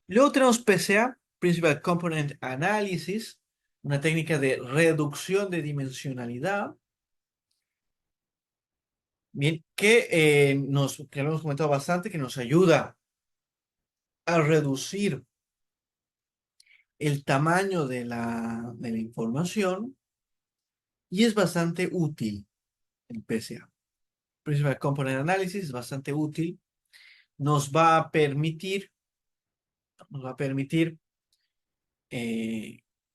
Luego tenemos PCA, Principal Component Analysis, una técnica de reducción de dimensionalidad. Bien, que lo hemos comentado bastante, que nos ayuda a reducir el tamaño de la información y es bastante útil el PCA. Principal Component Analysis es bastante útil. Nos va a permitir, nos va a permitir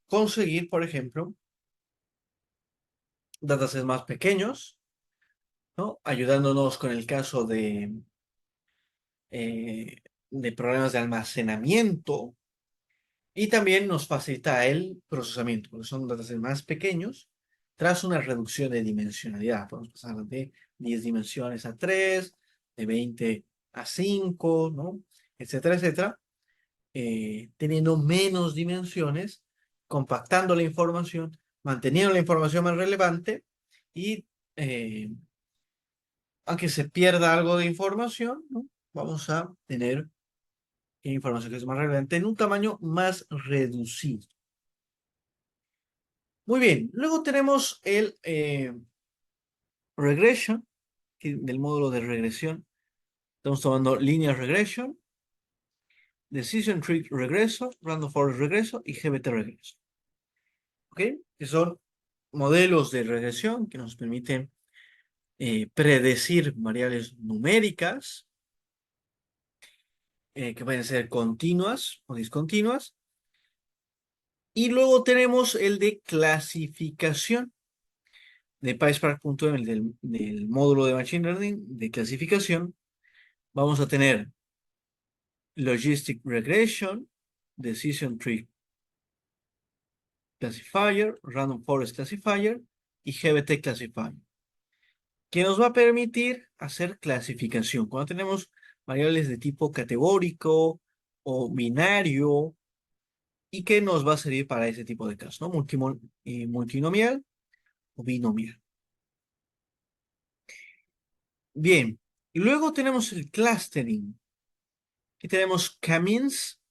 conseguir, por ejemplo, datasets más pequeños, ¿no? Ayudándonos con el caso eh, de problemas de almacenamiento y también nos facilita el procesamiento, porque son datasets más pequeños tras una reducción de dimensionalidad. Podemos pasar de 10 dimensiones a 3, de 20 a 5, ¿no? Etcétera, etcétera. Teniendo menos dimensiones, compactando la información, manteniendo la información más relevante y eh, aunque se pierda algo de información, ¿no? Vamos a tener información que es más relevante en un tamaño más reducido. Muy bien, luego tenemos el regression, del módulo de regresión. Estamos tomando linear regression, decision tree regreso, random forest regreso y GBT regreso. ¿Ok? Que son modelos de regresión que nos permiten predecir variables numéricas que pueden ser continuas o discontinuas. Y luego tenemos el de clasificación de PySpark.m, del módulo de Machine Learning de clasificación. Vamos a tener Logistic Regression, Decision Tree Classifier, Random Forest Classifier y GBT Classifier, que nos va a permitir hacer clasificación. Cuando tenemos variables de tipo categórico o binario y que nos va a servir para ese tipo de casos, ¿no? Multinomial o binomial. Bien, y luego tenemos el clustering. Aquí tenemos K-means,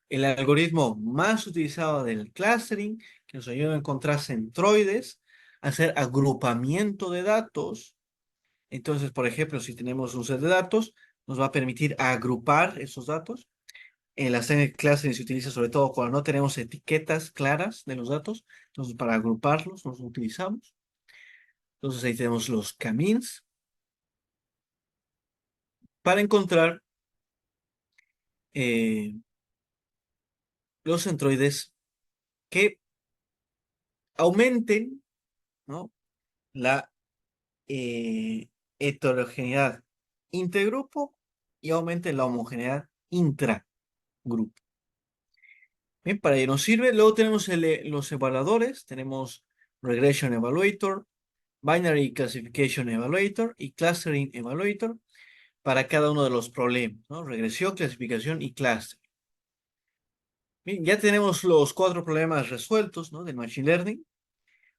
el algoritmo más utilizado del clustering, que nos ayuda a encontrar centroides, hacer agrupamiento de datos. Entonces, por ejemplo, si tenemos un set de datos, nos va a permitir agrupar esos datos. En la técnica clustering se utiliza sobre todo cuando no tenemos etiquetas claras de los datos. Entonces, para agruparlos, los utilizamos. Entonces, ahí tenemos los K-means para encontrar eh, los centroides que aumenten, ¿no? La heterogeneidad intergrupo y aumenten la homogeneidad intragrupo. Bien, para ello nos sirve. Luego tenemos los evaluadores. Tenemos Regression Evaluator, Binary Classification Evaluator y Clustering Evaluator para cada uno de los problemas, ¿no? Regresión, clasificación y clustering. Bien, ya tenemos los 4 problemas resueltos, ¿no? Del Machine Learning: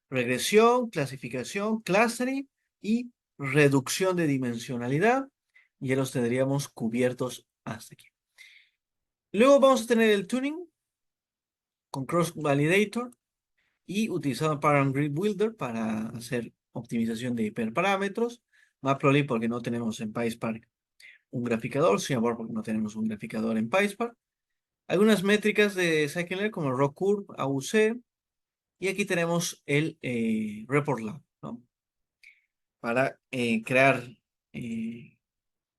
regresión, clasificación, clustering y reducción de dimensionalidad. Ya los tendríamos cubiertos hasta aquí. Luego vamos a tener el tuning con Cross Validator y utilizando Pattern Grid Builder para hacer optimización de hiperparámetros. Matplotlib porque no tenemos en PySpark un graficador, Seaborn porque no tenemos un graficador en PySpark. Algunas métricas de Scikit-Learn como Rock Curve, AUC, y aquí tenemos el Report Lab, ¿no? Para crear eh,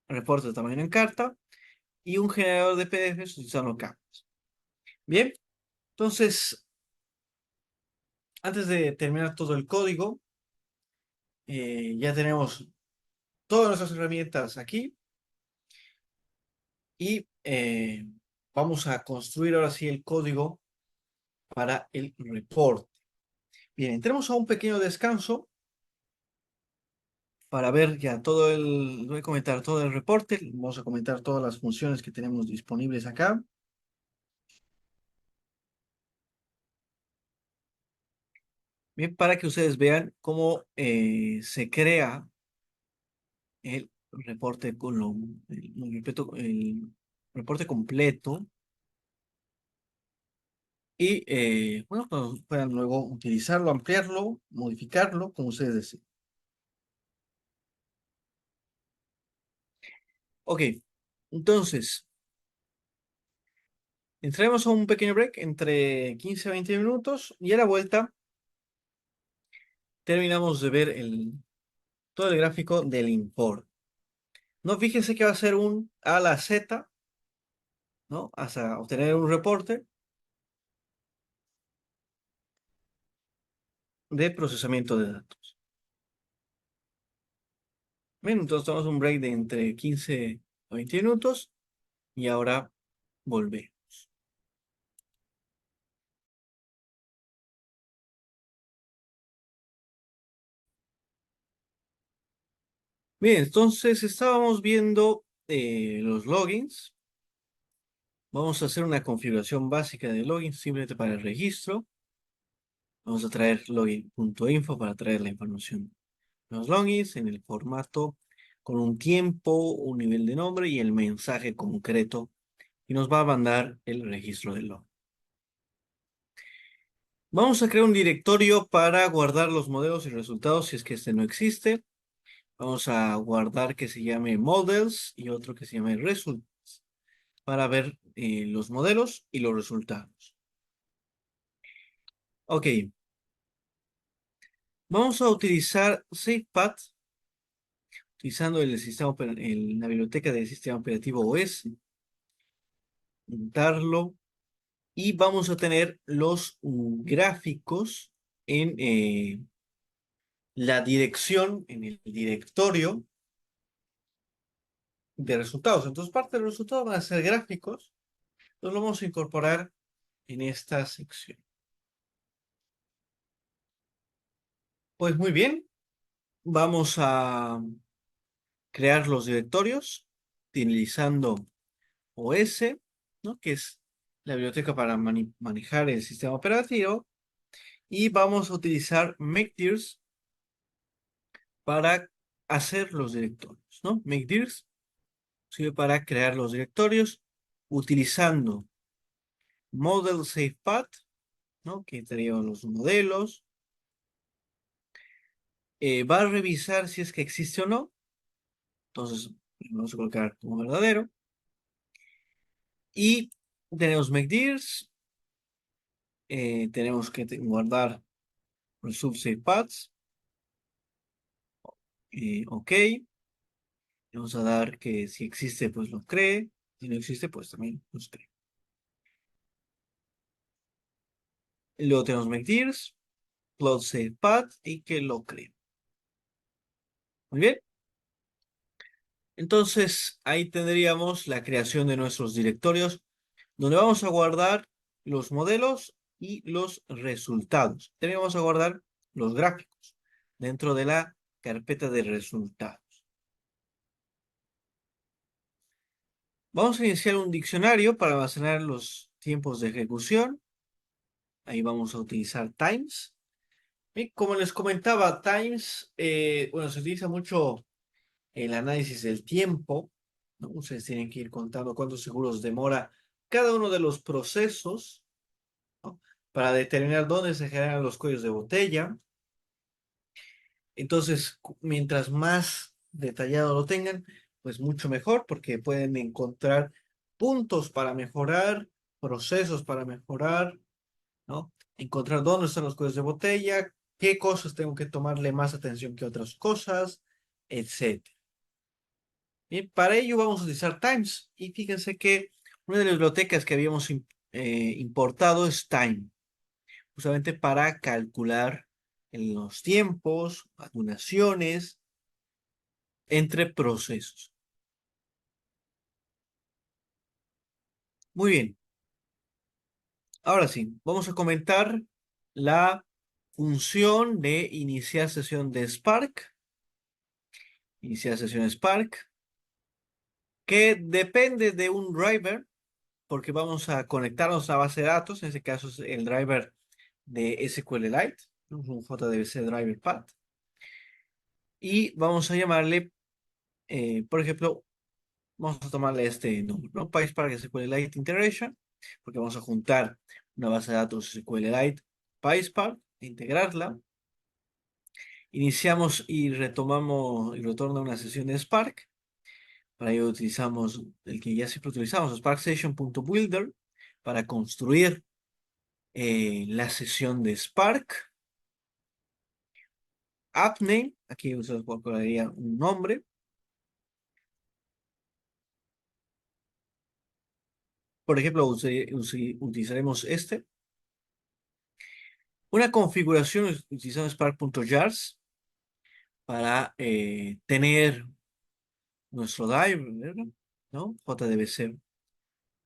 reportes de tamaño en carta y un generador de PDFs utilizando Canvas. Bien, entonces, antes de terminar todo el código, ya tenemos todas nuestras herramientas aquí y vamos a construir ahora sí el código para el report. Bien, entremos a un pequeño descanso para ver ya todo el, voy a comentar todo el reporte, vamos a comentar todas las funciones que tenemos disponibles acá. Bien, para que ustedes vean cómo se crea el reporte con el reporte completo y bueno, pues puedan luego utilizarlo, ampliarlo, modificarlo, como ustedes deseen. Ok, entonces, entremos a un pequeño break entre 15 a 20 minutos y a la vuelta terminamos de ver todo el gráfico del import. No, fíjense que va a ser un A a la Z, ¿no? Hasta obtener un reporte de procesamiento de datos. Bien, entonces tomamos un break de entre 15 a 20 minutos y ahora volvemos. Bien, entonces estábamos viendo los logins. Vamos a hacer una configuración básica de login simplemente para el registro. Vamos a traer login.info para traer la información de los logins en el formato con un tiempo, un nivel de nombre y el mensaje concreto y nos va a mandar el registro del login. Vamos a crear un directorio para guardar los modelos y resultados si es que este no existe. Vamos a guardar que se llame models y otro que se llame results para ver los modelos y los resultados. Ok, vamos a utilizar SafePath utilizando la biblioteca del sistema operativo OS, darlo y vamos a tener los gráficos en la dirección, en el directorio de resultados. Entonces, parte de los resultados van a ser gráficos. Entonces, lo vamos a incorporar en esta sección. Pues muy bien, vamos a crear los directorios utilizando OS, ¿no? Que es la biblioteca para manejar el sistema operativo. Y vamos a utilizar makeDirs para hacer los directorios, ¿no? MakeDirs sirve para crear los directorios utilizando Model SafePath, ¿no? Que tenemos los modelos. Va a revisar si es que existe o no. Entonces, vamos a colocar como verdadero. Y tenemos makeDirs. Tenemos que guardar los subSafePaths. Ok. Vamos a dar que si existe, pues lo cree. Si no existe, pues también los cree. Luego tenemos makeDirs, Cloud SafePath y que lo cree. Muy bien. Entonces, ahí tendríamos la creación de nuestros directorios, donde vamos a guardar los modelos y los resultados. También vamos a guardar los gráficos dentro de la carpeta de resultados. Vamos a iniciar un diccionario para almacenar los tiempos de ejecución. Ahí vamos a utilizar times. Y como les comentaba, times, bueno, se utiliza mucho el análisis del tiempo, ¿no? Ustedes tienen que ir contando cuántos segundos demora cada uno de los procesos, ¿no? Para determinar dónde se generan los cuellos de botella. Entonces, mientras más detallado lo tengan, pues mucho mejor, porque pueden encontrar puntos para mejorar, procesos para mejorar, ¿no? Encontrar dónde están los cuellos de botella, qué cosas tengo que tomarle más atención que otras cosas, etcétera. Bien, para ello vamos a utilizar Times. Y fíjense que una de las bibliotecas que habíamos importado es Time, justamente para calcular los tiempos, acumulaciones entre procesos. Muy bien, ahora sí, vamos a comentar la función de iniciar sesión de Spark. Iniciar sesión Spark, que depende de un driver, porque vamos a conectarnos a base de datos. En este caso es el driver de SQLite, ¿no? Un JDBC driver path. Y vamos a llamarle, por ejemplo, vamos a tomarle este nombre, ¿no? PySpark SQLite Integration, porque vamos a juntar una base de datos SQLite PySpark, integrarla. Iniciamos y retomamos y retorna una sesión de Spark. Para ello utilizamos el que ya siempre utilizamos, sparksession.builder, para construir la sesión de Spark. AppName, aquí ustedes colocaría un nombre. Por ejemplo, utilizaremos este. Una configuración, utilizamos spark.jars para tener nuestro driver, ¿no? JDBC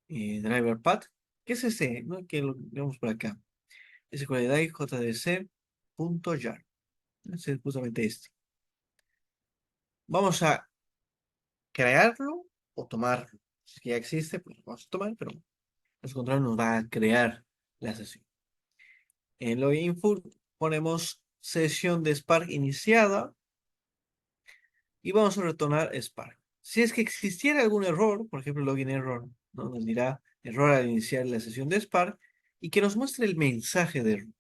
driver path. ¿Qué es este? ¿No? Que lo vemos por acá. SQLite JDBC.jar. Es justamente este. Vamos a crearlo o tomarlo. Si es que ya existe, pues lo vamos a tomar, pero el control nos va a crear la sesión. En login info ponemos sesión de Spark iniciada y vamos a retornar Spark. Si es que existiera algún error, por ejemplo, login error, ¿no? Nos dirá error al iniciar la sesión de Spark y que nos muestre el mensaje de error,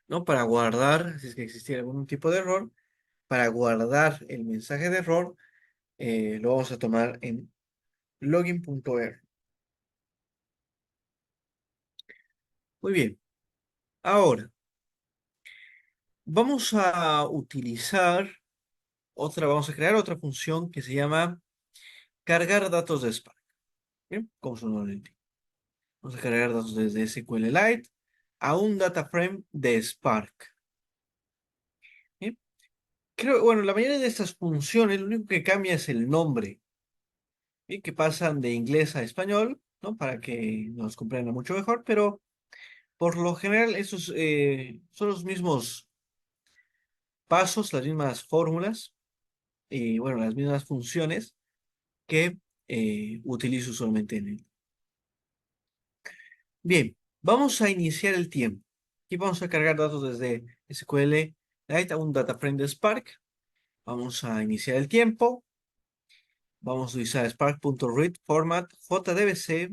¿no? Para guardar, si es que existiera algún tipo de error, para guardar el mensaje de error, lo vamos a tomar en login.error. Muy bien. Ahora, vamos a utilizar vamos a crear otra función que se llama cargar datos de Spark. Bien, como su nombre indica. Vamos a cargar datos desde SQLite a un data frame de Spark. Bien, creo, bueno, la mayoría de estas funciones, lo único que cambia es el nombre. Bien, que pasan de inglés a español, ¿no? Para que nos comprenda mucho mejor, pero por lo general esos son los mismos pasos, las mismas fórmulas y bueno, las mismas funciones que utilizo usualmente en él. Bien, vamos a iniciar el tiempo. Aquí vamos a cargar datos desde SQLite a un data frame de Spark. Vamos a iniciar el tiempo. Vamos a utilizar spark.read format JDBC,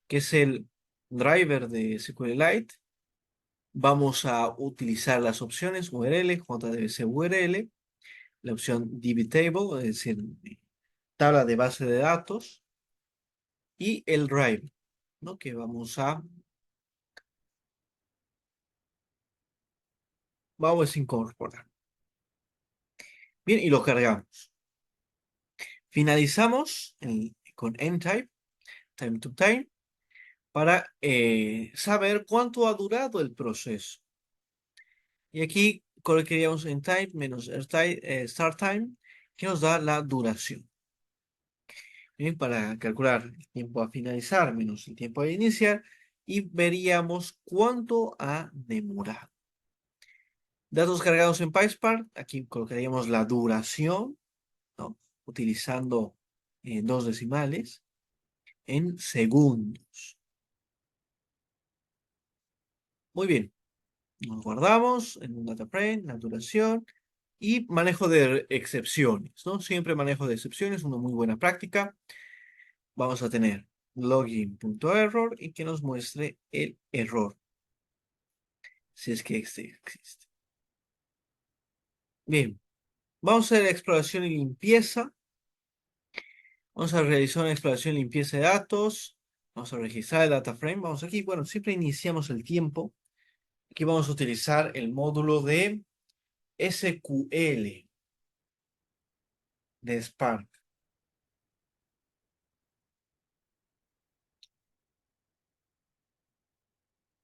que es el driver de SQLite. Vamos a utilizar las opciones URL, JDBC URL, la opción DBTable, es decir, tabla de base de datos, y el driver, ¿no? Que vamos a incorporar. Bien, y lo cargamos. Finalizamos con ntype, time to time, para saber cuánto ha durado el proceso. Y aquí colocaríamos en type menos start time, que nos da la duración. Bien, para calcular el tiempo a finalizar menos el tiempo a iniciar, y veríamos cuánto ha demorado. Datos cargados en PySpark, aquí colocaríamos la duración, ¿no? Utilizando dos decimales en segundos. Muy bien. Nos guardamos en un data frame, la duración y manejo de excepciones, ¿no? Siempre manejo de excepciones, una muy buena práctica. Vamos a tener login.error y que nos muestre el error, si es que este existe. Bien, vamos a hacer exploración y limpieza. Vamos a realizar una exploración y limpieza de datos. Vamos a registrar el data frame. Vamos aquí, bueno, siempre iniciamos el tiempo. Aquí vamos a utilizar el módulo de SQL de Spark.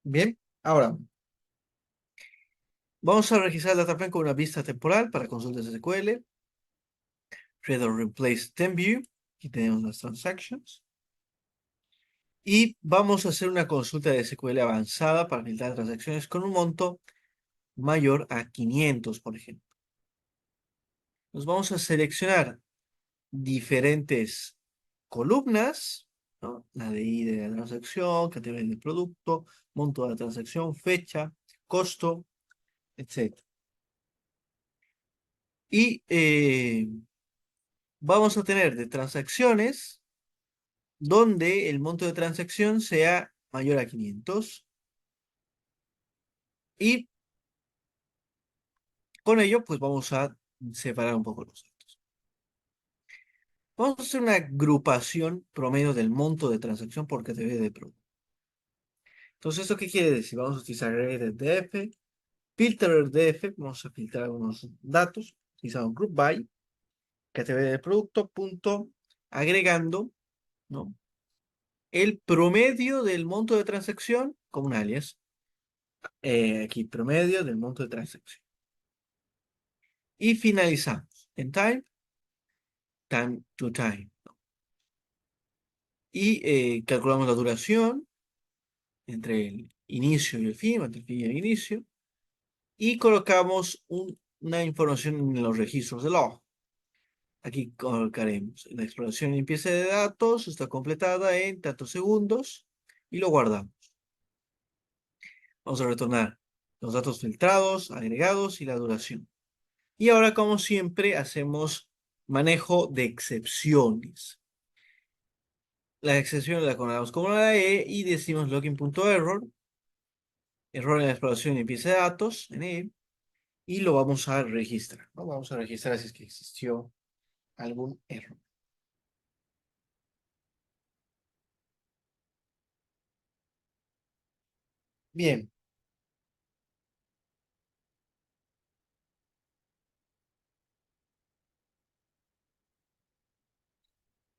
Bien, ahora vamos a registrar el data frame con una vista temporal para consultas SQL. Read or replace TempView. Aquí tenemos las transactions. Y vamos a hacer una consulta de SQL avanzada para filtrar transacciones con un monto mayor a 500, por ejemplo. Nos vamos a seleccionar diferentes columnas, ¿no? La de ID de la transacción, categoría del producto, monto de la transacción, fecha, costo, etc. Y vamos a tener de transacciones donde el monto de transacción sea mayor a 500. Y con ello, pues vamos a separar un poco los datos. Vamos a hacer una agrupación promedio del monto de transacción por categoría de producto. Entonces, ¿esto qué quiere decir? Vamos a utilizar GradedDF, FilterDF, vamos a filtrar algunos datos, utilizamos group by, categoría de producto, punto, agregando, ¿no? El promedio del monto de transacción como un alias. Aquí, promedio del monto de transacción. Y finalizamos en time to time. Y calculamos la duración entre el inicio y el fin, entre el fin y el inicio. Y colocamos una información en los registros de log. Aquí colocaremos la exploración y limpieza de datos, está completada en tantos segundos y lo guardamos. Vamos a retornar los datos filtrados, agregados y la duración. Y ahora, como siempre, hacemos manejo de excepciones. La excepción la conocemos como la E y decimos login.error, error en la exploración y limpieza de datos, en E, y lo vamos a registrar, ¿no? Vamos a registrar si es que existió algún error. Bien,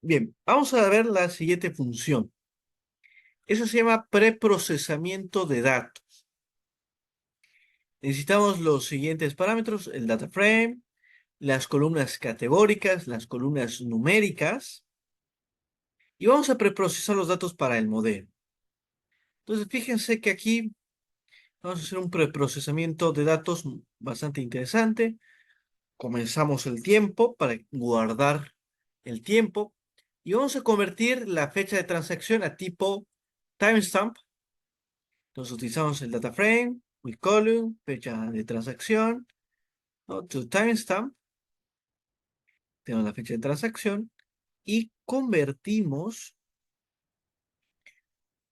bien, vamos a ver la siguiente función. Eso se llama preprocesamiento de datos. Necesitamos los siguientes parámetros: el data frame, las columnas categóricas, las columnas numéricas, y vamos a preprocesar los datos para el modelo. Entonces, fíjense que aquí vamos a hacer un preprocesamiento de datos bastante interesante. Comenzamos el tiempo para guardar el tiempo y vamos a convertir la fecha de transacción a tipo timestamp. Entonces utilizamos el data frame, with column, fecha de transacción, ¿no? To timestamp, tenemos la fecha de transacción y convertimos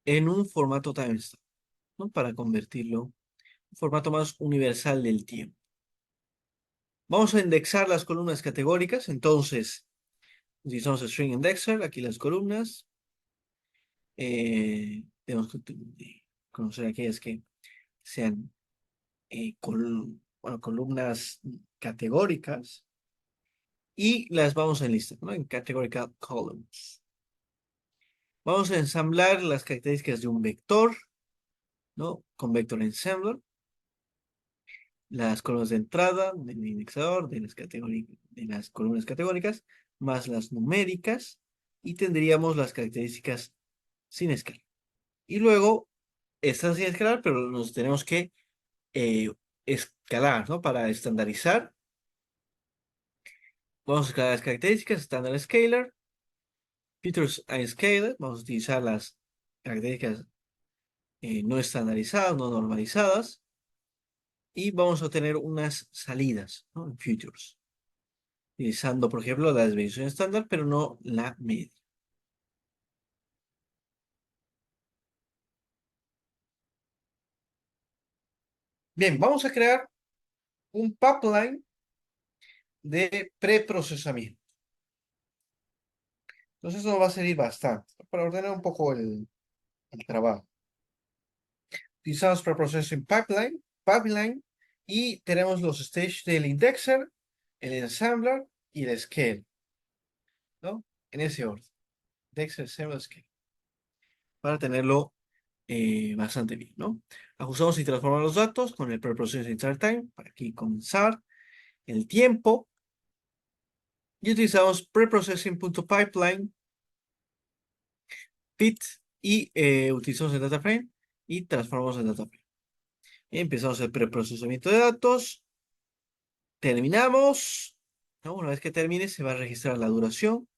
en un formato timestamp, ¿no? Para convertirlo en un formato más universal del tiempo. Vamos a indexar las columnas categóricas, entonces utilizamos el string indexer, aquí las columnas. Tenemos que conocer aquellas que sean bueno, columnas categóricas y las vamos a enlistar, ¿no? En categorical columns. Vamos a ensamblar las características de un vector, ¿no? Con vector ensambler. Las columnas de entrada del indexador de las columnas categóricas, más las numéricas, y tendríamos las características sin escala. Y luego, estas sin escalar, pero nos tenemos que escalar, ¿no? Para estandarizar. Vamos a escalar las características, standard scalar, features and scalar. Vamos a utilizar las características no estandarizadas, no normalizadas, y vamos a tener unas salidas, ¿no? En futures, utilizando, por ejemplo, la desviación estándar, pero no la media. Bien, vamos a crear un pipeline de preprocesamiento. Entonces, eso nos va a servir bastante, ¿no? Para ordenar un poco el trabajo. Utilizamos preprocessing pipeline, y tenemos los stages del indexer, el ensambler y el scale, ¿no? En ese orden. Indexer, ensambler, scale. Para tenerlo bastante bien, ¿no? Ajustamos y transformamos los datos con el preprocessing start time para aquí comenzar el tiempo. Y utilizamos preprocessing.pipeline pit y utilizamos el data frame y transformamos el data frame. Y empezamos el preprocesamiento de datos. Terminamos, ¿no? Una vez que termine, se va a registrar la duración,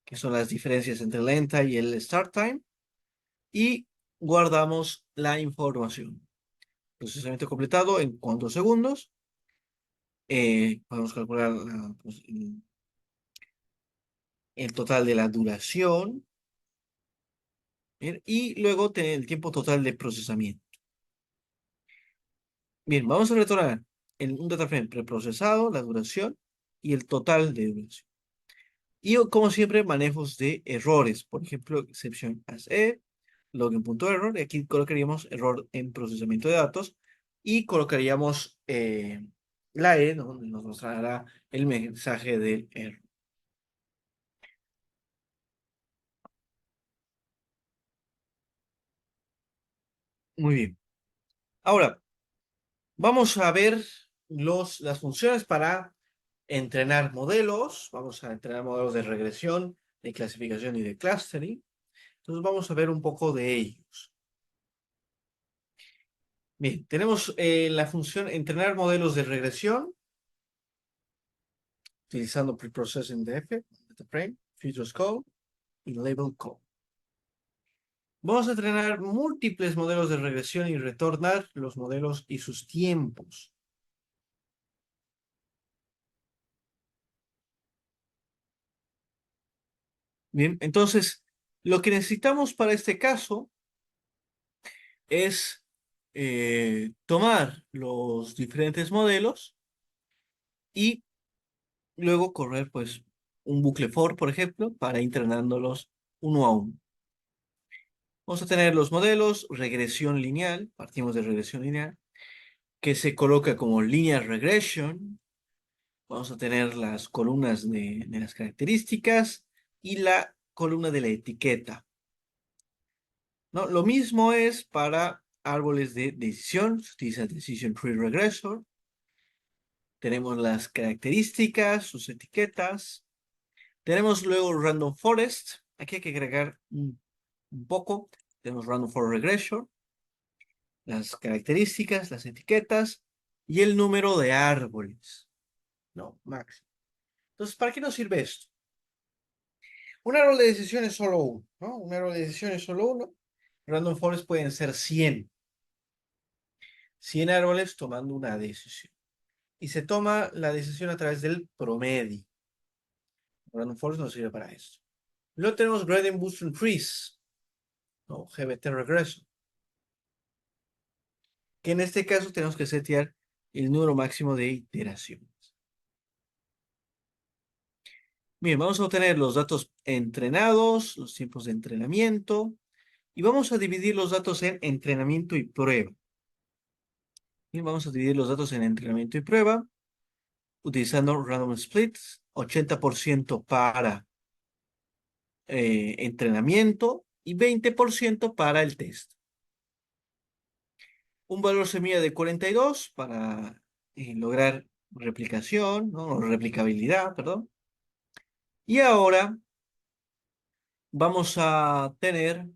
que son las diferencias entre el end time y el start time, y guardamos la información. Procesamiento completado en cuántos segundos. Podemos calcular pues, el total de la duración. Bien, y luego tener el tiempo total de procesamiento. Bien, vamos a retornar en un data frame preprocesado, la duración y el total de duración. Y como siempre, manejos de errores. Por ejemplo, exception as e, login.error. Y aquí colocaríamos error en procesamiento de datos. Y colocaríamos la e, donde nos mostrará el mensaje del error. Muy bien. Ahora, vamos a ver las funciones para entrenar modelos. Vamos a entrenar modelos de regresión, de clasificación y de clustering. Entonces vamos a ver un poco de ellos. Bien, tenemos la función entrenar modelos de regresión utilizando preprocessing DF, data frame, features code y label code. Vamos a entrenar múltiples modelos de regresión y retornar los modelos y sus tiempos. Bien, entonces lo que necesitamos para este caso es tomar los diferentes modelos y luego correr pues un bucle for, por ejemplo, para ir entrenándolos uno a uno. Vamos a tener los modelos, regresión lineal, partimos de regresión lineal, que se coloca como linear regression. Vamos a tener las columnas de las características y la columna de la etiqueta, ¿no? Lo mismo es para árboles de decisión, se utiliza Decision Tree Regressor. Tenemos las características, sus etiquetas. Tenemos luego Random Forest. Aquí hay que agregar un poco. Tenemos Random Forest Regression, las características, las etiquetas y el número de árboles, ¿no? Máximo. Entonces, ¿para qué nos sirve esto? Un árbol de decisión es solo uno, ¿no? Un árbol de decisión es solo uno. Random Forest pueden ser 100. 100 árboles tomando una decisión. Y se toma la decisión a través del promedio. Random Forest nos sirve para esto. Luego tenemos Gradient Boosting Trees, ¿no? GBT Regreso. Que en este caso tenemos que setear el número máximo de iteraciones. Bien, vamos a obtener los datos entrenados, los tiempos de entrenamiento, y vamos a dividir los datos en entrenamiento y prueba. Bien, vamos a dividir los datos en entrenamiento y prueba, utilizando random splits, 80% para entrenamiento y 20% para el test. Un valor semilla de 42 para lograr replicación, ¿no? O replicabilidad, perdón. Y ahora vamos a tener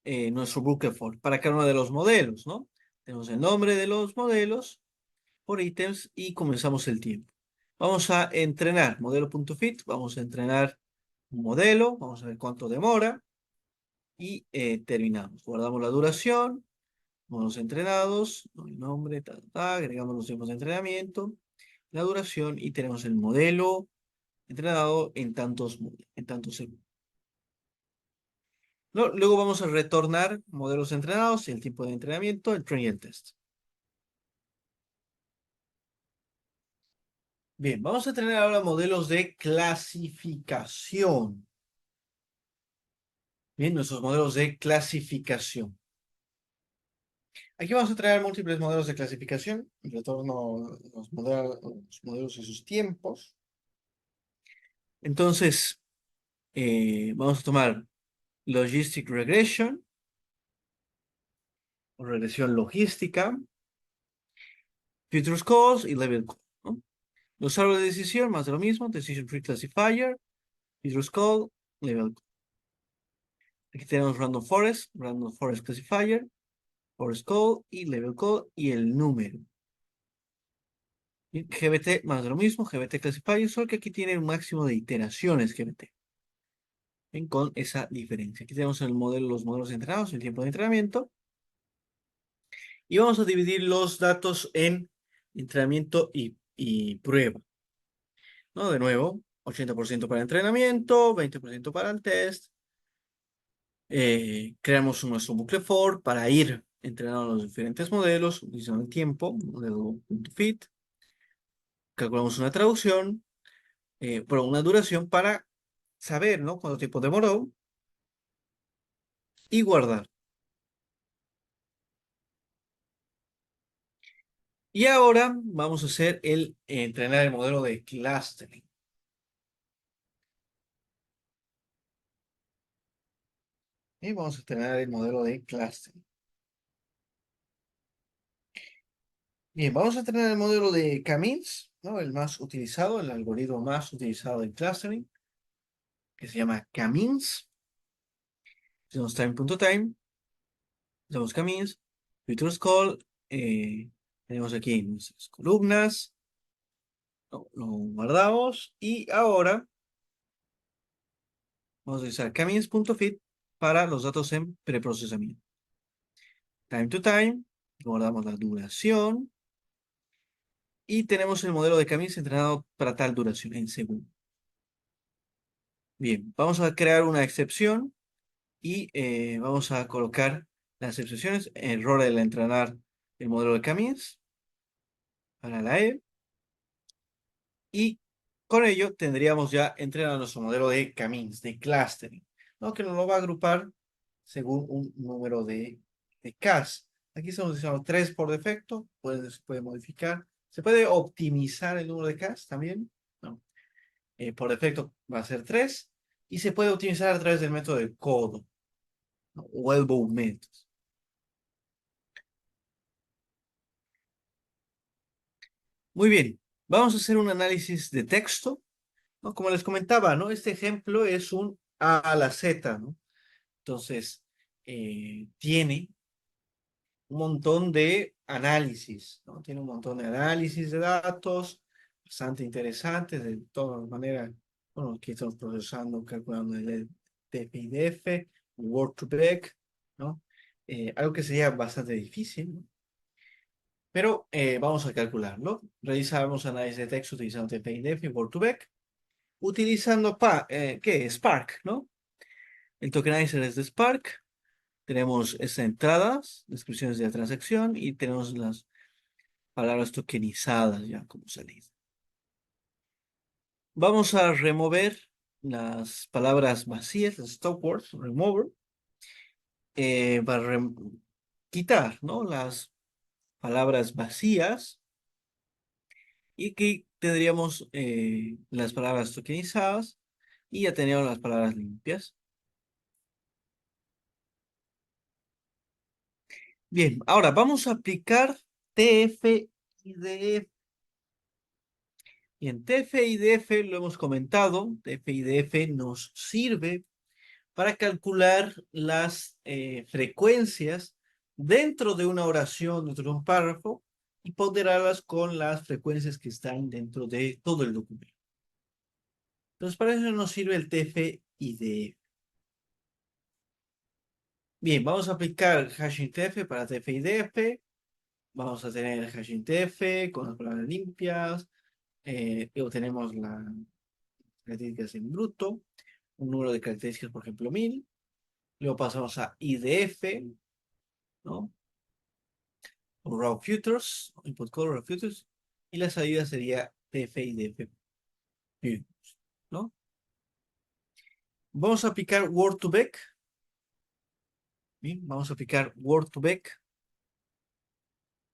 nuestro bucle for para cada uno de los modelos, ¿no? Tenemos el nombre de los modelos por ítems y comenzamos el tiempo. Vamos a entrenar modelo.fit, vamos a entrenar un modelo, vamos a ver cuánto demora. y terminamos. Guardamos la duración, modos entrenados, el nombre, agregamos los tiempos de entrenamiento, la duración y tenemos el modelo entrenado en tantos segundos. Luego vamos a retornar modelos entrenados, el tiempo de entrenamiento, el training y el test. Bien, vamos a tener ahora modelos de clasificación. Bien, nuestros modelos de clasificación. Aquí vamos a traer múltiples modelos de clasificación. Retorno los modelos y sus tiempos. Entonces, vamos a tomar Logistic Regression, o regresión logística, Futures Calls y Level Call, ¿no? Los árboles de decisión, más de lo mismo, Decision Tree Classifier, Futures Call, Level Call. Aquí tenemos Random Forest Classifier, Forest Call y Level Call y el número. Y GBT más de lo mismo, GBT Classifier, solo que aquí tiene un máximo de iteraciones GBT. Bien, con esa diferencia. Aquí tenemos el modelo, los modelos entrenados, el tiempo de entrenamiento. Y vamos a dividir los datos en entrenamiento y prueba, ¿no? De nuevo, 80% para entrenamiento, 20% para el test. Creamos nuestro bucle for para ir entrenando los diferentes modelos, utilizando el tiempo, modelo.fit. Calculamos una traducción, pero una duración para saber, ¿no? Cuánto tiempo demoró y guardar. Y ahora vamos a hacer entrenar el modelo de clustering. Y vamos a entrenar el modelo de clustering. Bien, vamos a entrenar el modelo de Camins, ¿no? El más utilizado, el algoritmo más utilizado en clustering, que se llama Camins. Hacemos time.time, hacemos Camins, Futures Call, tenemos aquí nuestras columnas, lo guardamos y ahora vamos a utilizar camins.fit para los datos en preprocesamiento. Time to time, guardamos la duración y tenemos el modelo de Camins entrenado para tal duración en segundo. Bien, vamos a crear una excepción y vamos a colocar las excepciones. Error al entrenar el modelo de Camins para la E. Y con ello tendríamos ya entrenado nuestro modelo de Camins, de clustering, ¿no? Que nos lo va a agrupar según un número de Ks. Aquí estamos utilizando 3 por defecto, se puede modificar. Se puede optimizar el número de Ks también, ¿no? Por defecto va a ser 3 y se puede optimizar a través del método de codo, ¿no? O elbow method. Muy bien, vamos a hacer un análisis de texto, ¿no? Como les comentaba, ¿no? Este ejemplo es un A a la Z, ¿no? Entonces, tiene un montón de análisis, ¿no? Tiene un montón de análisis de datos, bastante interesantes, de todas maneras, bueno, aquí estamos procesando, calculando el TF-IDF, Word2Vec, ¿no? Algo que sería bastante difícil, ¿no? Pero vamos a calcularlo. Realizamos análisis de texto utilizando TF-IDF y Word2Vec, utilizando, ¿qué? Spark, ¿no? El tokenizer es de Spark. Tenemos estas entradas, descripciones de la transacción y tenemos las palabras tokenizadas ya como salida. Vamos a remover las palabras vacías, las stop words, remover, para quitar, ¿no? Las palabras vacías y aquí tendríamos las palabras tokenizadas y ya teníamos las palabras limpias. Bien, ahora vamos a aplicar TF-IDF. Bien, TF-IDF lo hemos comentado. TF-IDF nos sirve para calcular las frecuencias dentro de una oración, dentro de un párrafo, y ponderarlas con las frecuencias que están dentro de todo el documento. Entonces, para eso nos sirve el TF-IDF. Bien, vamos a aplicar hashing TF para TF y DF. Vamos a tener hashing TF con las palabras limpias. Luego tenemos las características en bruto. Un número de características, por ejemplo, 1000. Luego pasamos a IDF, ¿no? O raw futures, input color raw futures. Y la salida sería TF y DF, ¿no? Vamos a aplicar word to vec. Bien, vamos a aplicar word to vec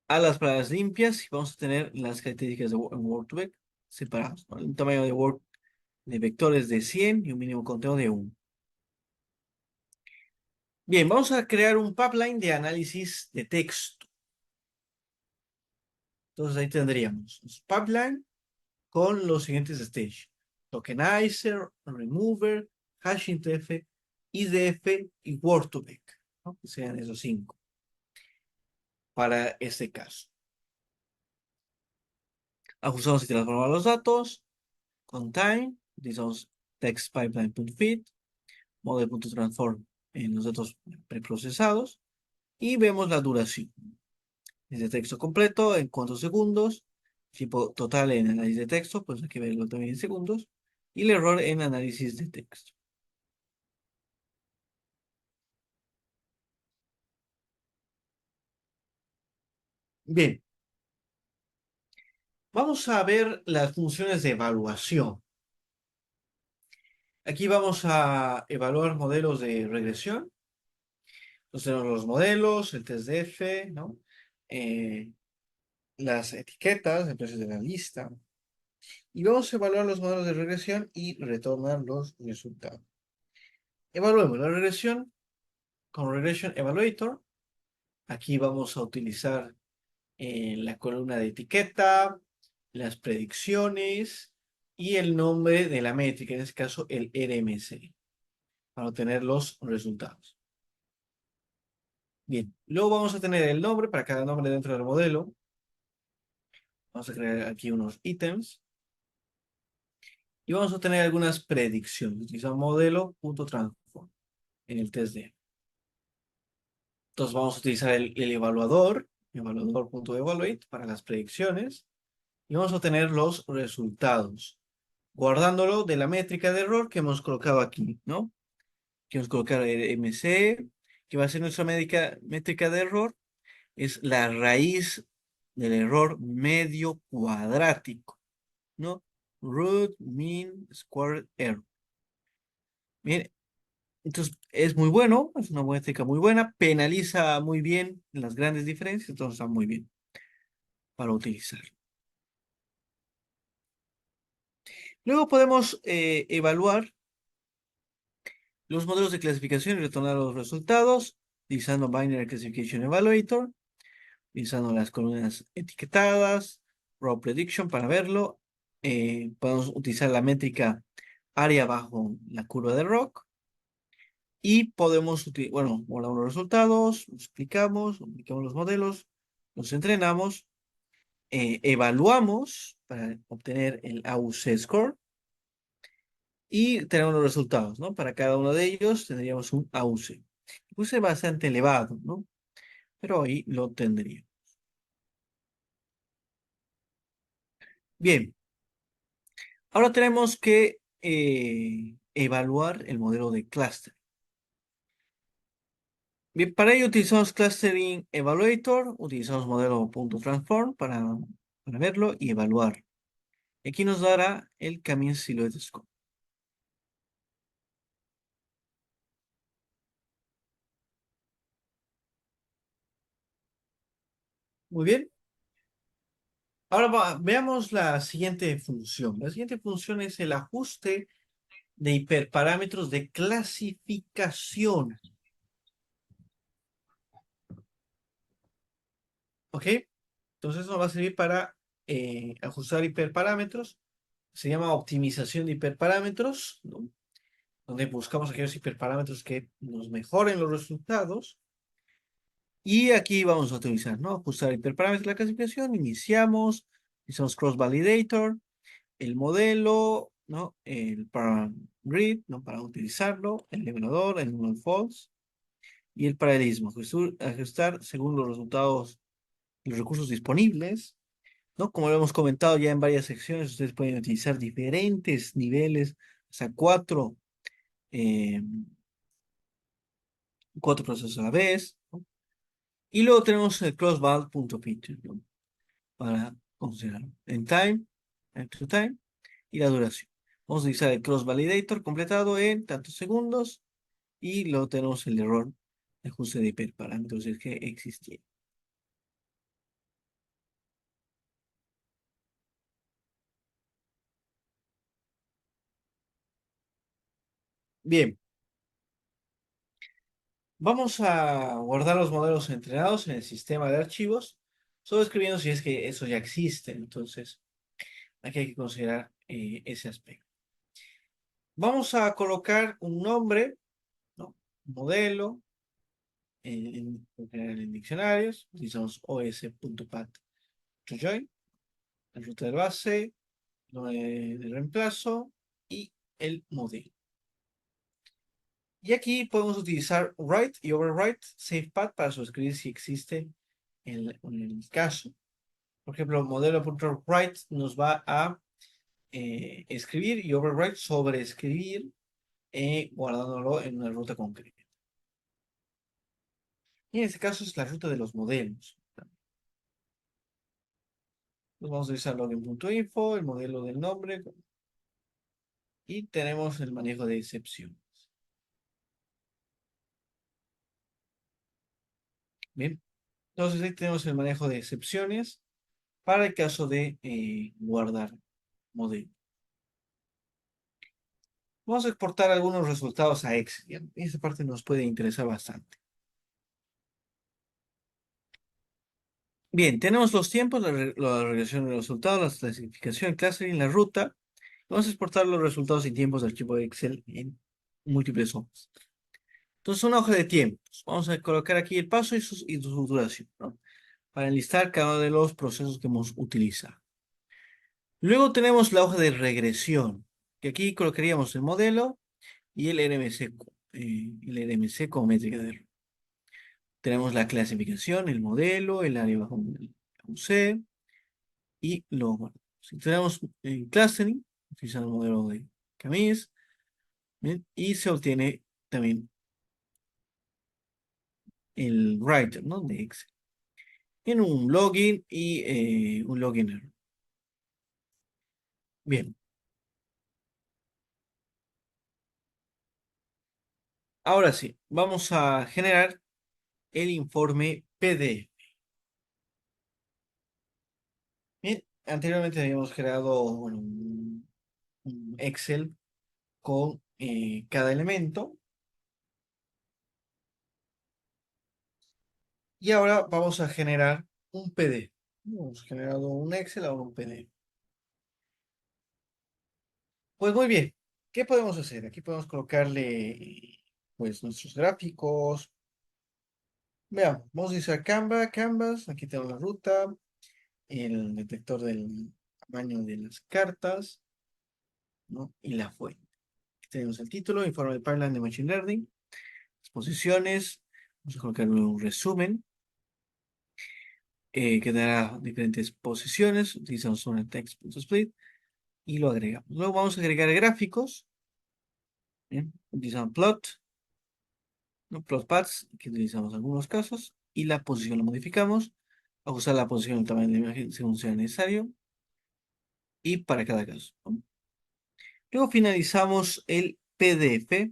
a las palabras limpias y vamos a tener las características de word to vec separadas, ¿no? Un tamaño de word de vectores de 100 y un mínimo conteo de 1. Bien, vamos a crear un pipeline de análisis de texto. Entonces ahí tendríamos un pipeline con los siguientes stages: tokenizer, remover, hashingtf, idf y word2vec, ¿no? Que sean esos 5 para este caso. Ajustamos y transformamos los datos con time, utilizamos textpipeline.feed, model.transform en los datos preprocesados y vemos la duración. Es de texto completo en cuántos segundos, tipo total en análisis de texto, pues hay que verlo también en segundos, y el error en análisis de texto. Bien, vamos a ver las funciones de evaluación. Aquí vamos a evaluar modelos de regresión. Entonces tenemos los modelos, el test de F, ¿no? Las etiquetas, el precio de la lista. Y vamos a evaluar los modelos de regresión y retornar los resultados. Evaluemos la regresión con Regression Evaluator. Aquí vamos a utilizar la columna de etiqueta, las predicciones y el nombre de la métrica, en este caso el RMC, para obtener los resultados. Bien, luego vamos a tener el nombre para cada nombre dentro del modelo. Vamos a crear aquí unos ítems. Y vamos a tener algunas predicciones. Utilizamos modelo.transform en el test de. Entonces vamos a utilizar el evaluador, evaluador.evaluate para las predicciones. Y vamos a obtener los resultados, guardándolo de la métrica de error que hemos colocado aquí, ¿no? Que vamos a colocar el MC, que va a ser nuestra métrica de error, es la raíz del error medio cuadrático, ¿no? Root mean squared error. Bien, entonces es muy bueno, es una métrica muy buena, penaliza muy bien las grandes diferencias, entonces está muy bien para utilizar. Luego podemos evaluar los modelos de clasificación y retornar los resultados utilizando Binary Classification Evaluator, utilizando las columnas etiquetadas, Raw Prediction para verlo. Podemos utilizar la métrica área bajo la curva de ROC y podemos utilizar, bueno, guardamos los resultados, los aplicamos los modelos, los entrenamos, evaluamos para obtener el AUC score y tenemos los resultados, ¿no? Para cada uno de ellos tendríamos un AUC. Puse bastante elevado, ¿no? Pero ahí lo tendría. Bien, ahora tenemos que evaluar el modelo de cluster. Bien, para ello utilizamos Clustering Evaluator, utilizamos modelo.transform para verlo y evaluar. Aquí nos dará el Camino Silhouette Score. Muy bien. Ahora veamos la siguiente función. La siguiente función es el ajuste de hiperparámetros de clasificación. ¿Ok? Entonces nos va a servir para ajustar hiperparámetros. Se llama optimización de hiperparámetros, ¿no? Donde buscamos aquellos hiperparámetros que nos mejoren los resultados. Y aquí vamos a utilizar, ¿no? Ajustar hiperparámetros de la clasificación. Iniciamos, utilizamos Cross Validator, el modelo, ¿no? El param grid, ¿no? Para utilizarlo, el nivelador, el null false. y el paralelismo. Ajustar según los resultados, los recursos disponibles, ¿no? Como lo hemos comentado ya en varias secciones, ustedes pueden utilizar diferentes niveles, hasta eh, cuatro procesos a la vez, ¿no? Y luego tenemos el crossval.feature, ¿no? Para considerar en time to time, y la duración. Vamos a utilizar el cross validator completado en tantos segundos, y luego tenemos el error de ajuste de hiperparámetros el que existía. Bien, vamos a guardar los modelos entrenados en el sistema de archivos, solo escribiendo si es que eso ya existe. Entonces, aquí hay que considerar ese aspecto. Vamos a colocar un nombre, ¿no? Modelo, en general en diccionarios, utilizamos os.path to join, la ruta de base, lo de reemplazo y el modelo. Y aquí podemos utilizar write y overwrite SafePath para suscribir si existe en el caso. Por ejemplo, modelo.write nos va a escribir, y overwrite sobreescribir, guardándolo en una ruta concreta. Y en este caso es la ruta de los modelos. Entonces vamos a utilizar login.info, el modelo del nombre, y tenemos el manejo de excepciones. Bien, entonces ahí tenemos el manejo de excepciones para el caso de guardar modelo. Vamos a exportar algunos resultados a Excel. ¿Ya? Esta parte nos puede interesar bastante. Bien, tenemos los tiempos, la regresión de los resultados, la clasificación, el clustering, la ruta. Vamos a exportar los resultados y tiempos de archivo de Excel en múltiples hojas. Entonces, una hoja de tiempos. Vamos a colocar aquí el paso y su duración, ¿no? Para enlistar cada uno de los procesos que hemos utilizado. Luego tenemos la hoja de regresión, que aquí colocaríamos el modelo y el RMC como métrica de error. Tenemos la clasificación, el modelo, el área bajo el C y luego, si tenemos clustering, utilizando el modelo de Camis, ¿bien? Y se obtiene también el writer, ¿no? De Excel. En un login y un login error. Bien, ahora sí, vamos a generar el informe PDF. Bien, anteriormente habíamos creado, bueno, un Excel con cada elemento. Y ahora vamos a generar un PDF. Hemos generado un Excel, ahora un PDF. Pues muy bien, ¿qué podemos hacer? Aquí podemos colocarle pues nuestros gráficos. Veamos, vamos a utilizar Canvas, aquí tenemos la ruta, el detector del tamaño de las cartas, ¿no? Y la fuente. Aquí tenemos el título, informe de pipeline de Machine Learning, las posiciones, vamos a colocarle un resumen que dará diferentes posiciones, utilizamos una text.split y lo agregamos. Luego vamos a agregar gráficos, ¿bien? Utilizamos plot, ¿no? Plot paths, que utilizamos en algunos casos, y la posición la modificamos, ajustar la posición y el tamaño de la imagen según sea necesario, y para cada caso, ¿no? Luego finalizamos el PDF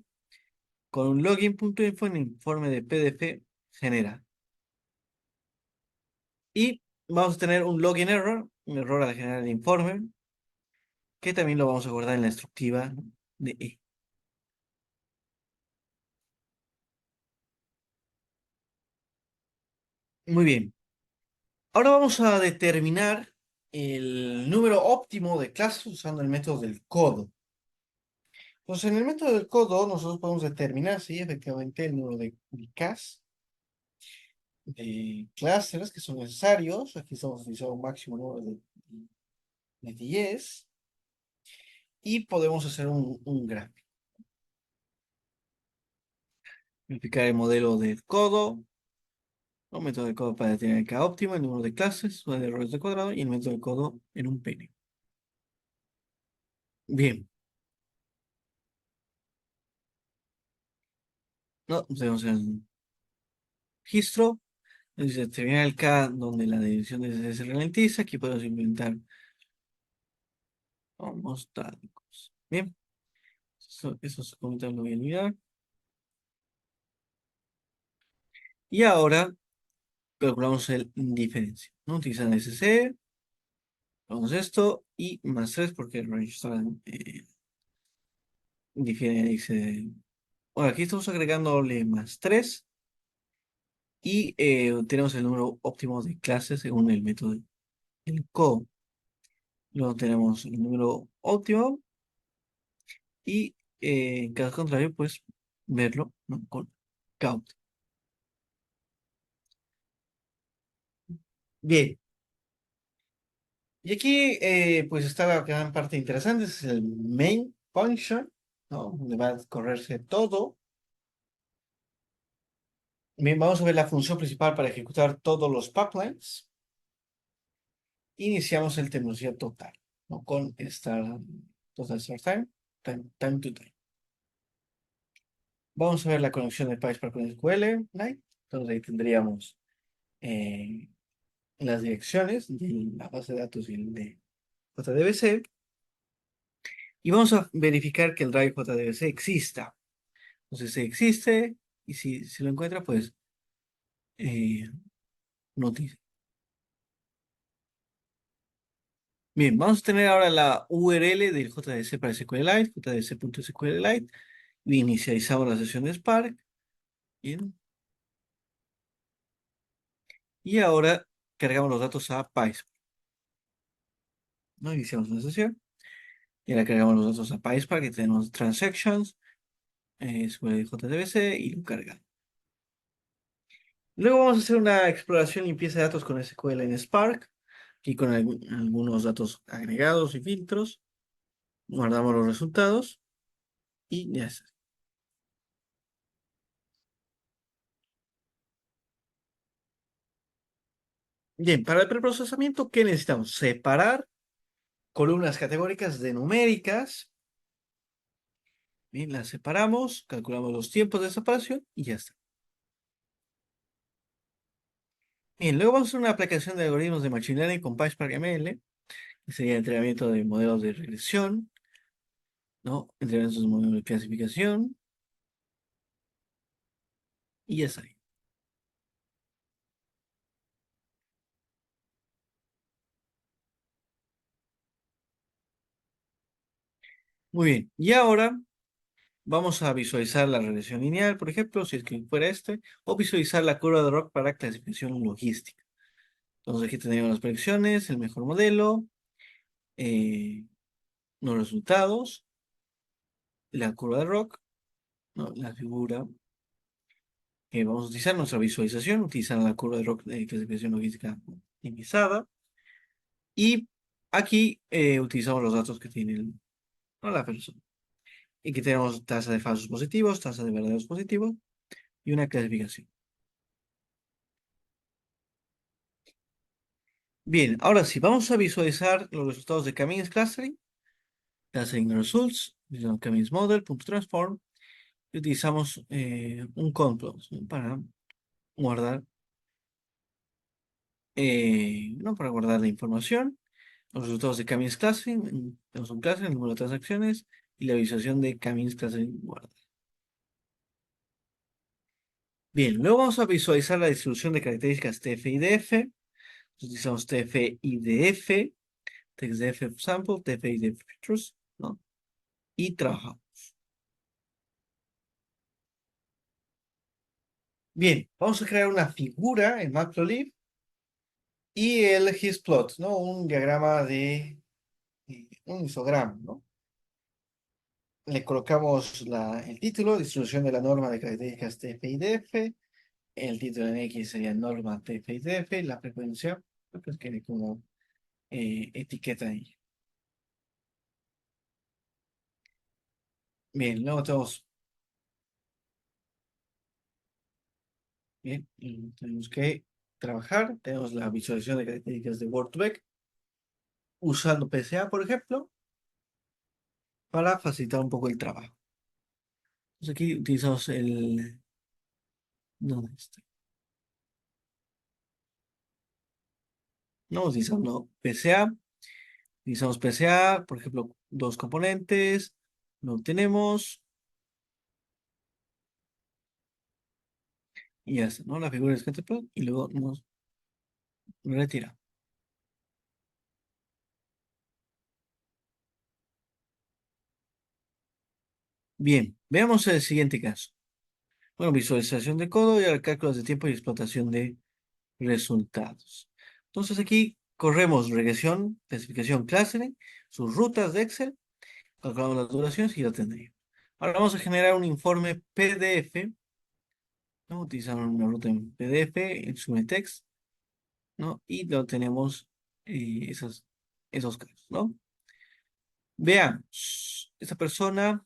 con un login.info en informe de PDF general. Y vamos a tener un login error, un error al generar el informe, que también lo vamos a guardar en la instructiva, ¿no? De E. Muy bien. Ahora vamos a determinar el número óptimo de clases usando el método del codo. Entonces, en el método del codo nosotros podemos determinar si efectivamente el número de CAS, de clusters que son necesarios. Aquí estamos utilizando un máximo número de 10 y podemos hacer un gráfico. verificar el modelo del codo, el método de codo para determinar el K óptimo, el número de clases, o de errores de cuadrado y el método de codo en un pene. Bien, no, tenemos el registro, dice determinar el K donde la división de se ralentiza, aquí podemos inventar homostáticos. Bien, esos comentarios lo voy a olvidar. Y ahora calculamos el indiferencia, ¿no? Utilizando SC, vamos esto, y más 3 porque el range está dice, bueno, aquí estamos agregándole más 3 y tenemos el número óptimo de clases según el método del CO. Luego tenemos el número óptimo y en caso contrario, pues verlo, ¿no? Con count. Bien, y aquí pues está la gran parte interesante, es el main function, ¿no? Donde va a correrse todo. Bien, vamos a ver la función principal para ejecutar todos los pipelines. Iniciamos el tecnología total, ¿no? Con total start time, time to time. Vamos a ver la conexión de PySpark con SQLite. Entonces ahí tendríamos eh, las direcciones de la base de datos y el de JDBC. Y vamos a verificar que el drive JDBC exista. Entonces, si existe, y si lo encuentra, pues eh, noticia. Bien, vamos a tener ahora la URL del JDBC para SQLite, jdbc.sqlite. Inicializamos la sesión de Spark. Bien. Y ahora cargamos los datos a PySpark, ¿no? Iniciamos una sesión. Y ahora cargamos los datos a PySpark, que tenemos transactions, SQL JDBC y lo carga. Luego vamos a hacer una exploración y limpieza de datos con SQL en Spark, aquí con algunos datos agregados y filtros. Guardamos los resultados y ya está. Bien, para el preprocesamiento, ¿qué necesitamos? Separar columnas categóricas de numéricas. Bien, las separamos, calculamos los tiempos de separación y ya está. Bien, luego vamos a hacer una aplicación de algoritmos de Machine Learning con PySpark ML, que sería entrenamiento de modelos de regresión, ¿no? Entrenamiento de modelos de clasificación y ya está. Muy bien, y ahora vamos a visualizar la regresión lineal, por ejemplo, si es que fuera o visualizar la curva de ROC para clasificación logística. Entonces aquí tenemos las predicciones, el mejor modelo, eh, los resultados, la curva de ROC, ¿no? La figura que vamos a utilizar, nuestra visualización, utilizar la curva de ROC de clasificación logística optimizada. Y aquí utilizamos los datos que tiene ¿no? La persona. Y que tenemos tasa de falsos positivos, tasa de verdaderos positivos y una clasificación. Bien, ahora sí, vamos a visualizar los resultados de K-means clustering. Clustering results, utilizamos K-means model.transform y utilizamos un compose, ¿no? Para guardar, ¿no? Para guardar la información. Los resultados de K-means clustering, tenemos un clustering, el número de transacciones y la visualización de K-means clustering guarda. Bien, luego vamos a visualizar la distribución de características TF y DF. Utilizamos TF y DF, TXDF sample, TF y DF features, ¿no? Y trabajamos. Bien, vamos a crear una figura en Matplotlib y el histplot, ¿no? Un diagrama un histograma, ¿no? Le colocamos el título, distribución de la norma de características TF y DF. El título en X sería norma TF y DF. La frecuencia, pues quede como etiqueta ahí. Bien, luego tenemos Bien, y tenemos que trabajar. Tenemos la visualización de características de WordBack usando PSA, por ejemplo, para facilitar un poco el trabajo. Entonces aquí utilizamos el... ¿Dónde está? No, utilizando PSA. Utilizamos PSA, por ejemplo, dos componentes. Lo tenemos y ya está, ¿no? La figura es Sketchpad y luego nos retira. Bien, veamos el siguiente caso. Bueno, visualización de codo y ahora cálculos de tiempo y explotación de resultados. Entonces aquí corremos regresión, clasificación clase, sus rutas de Excel, calculamos las duraciones y lo tendríamos. Ahora vamos a generar un informe PDF, ¿no? Utilizando una ruta en PDF, en SumText, ¿no? Y lo tenemos esos casos, ¿no? Veamos, esta persona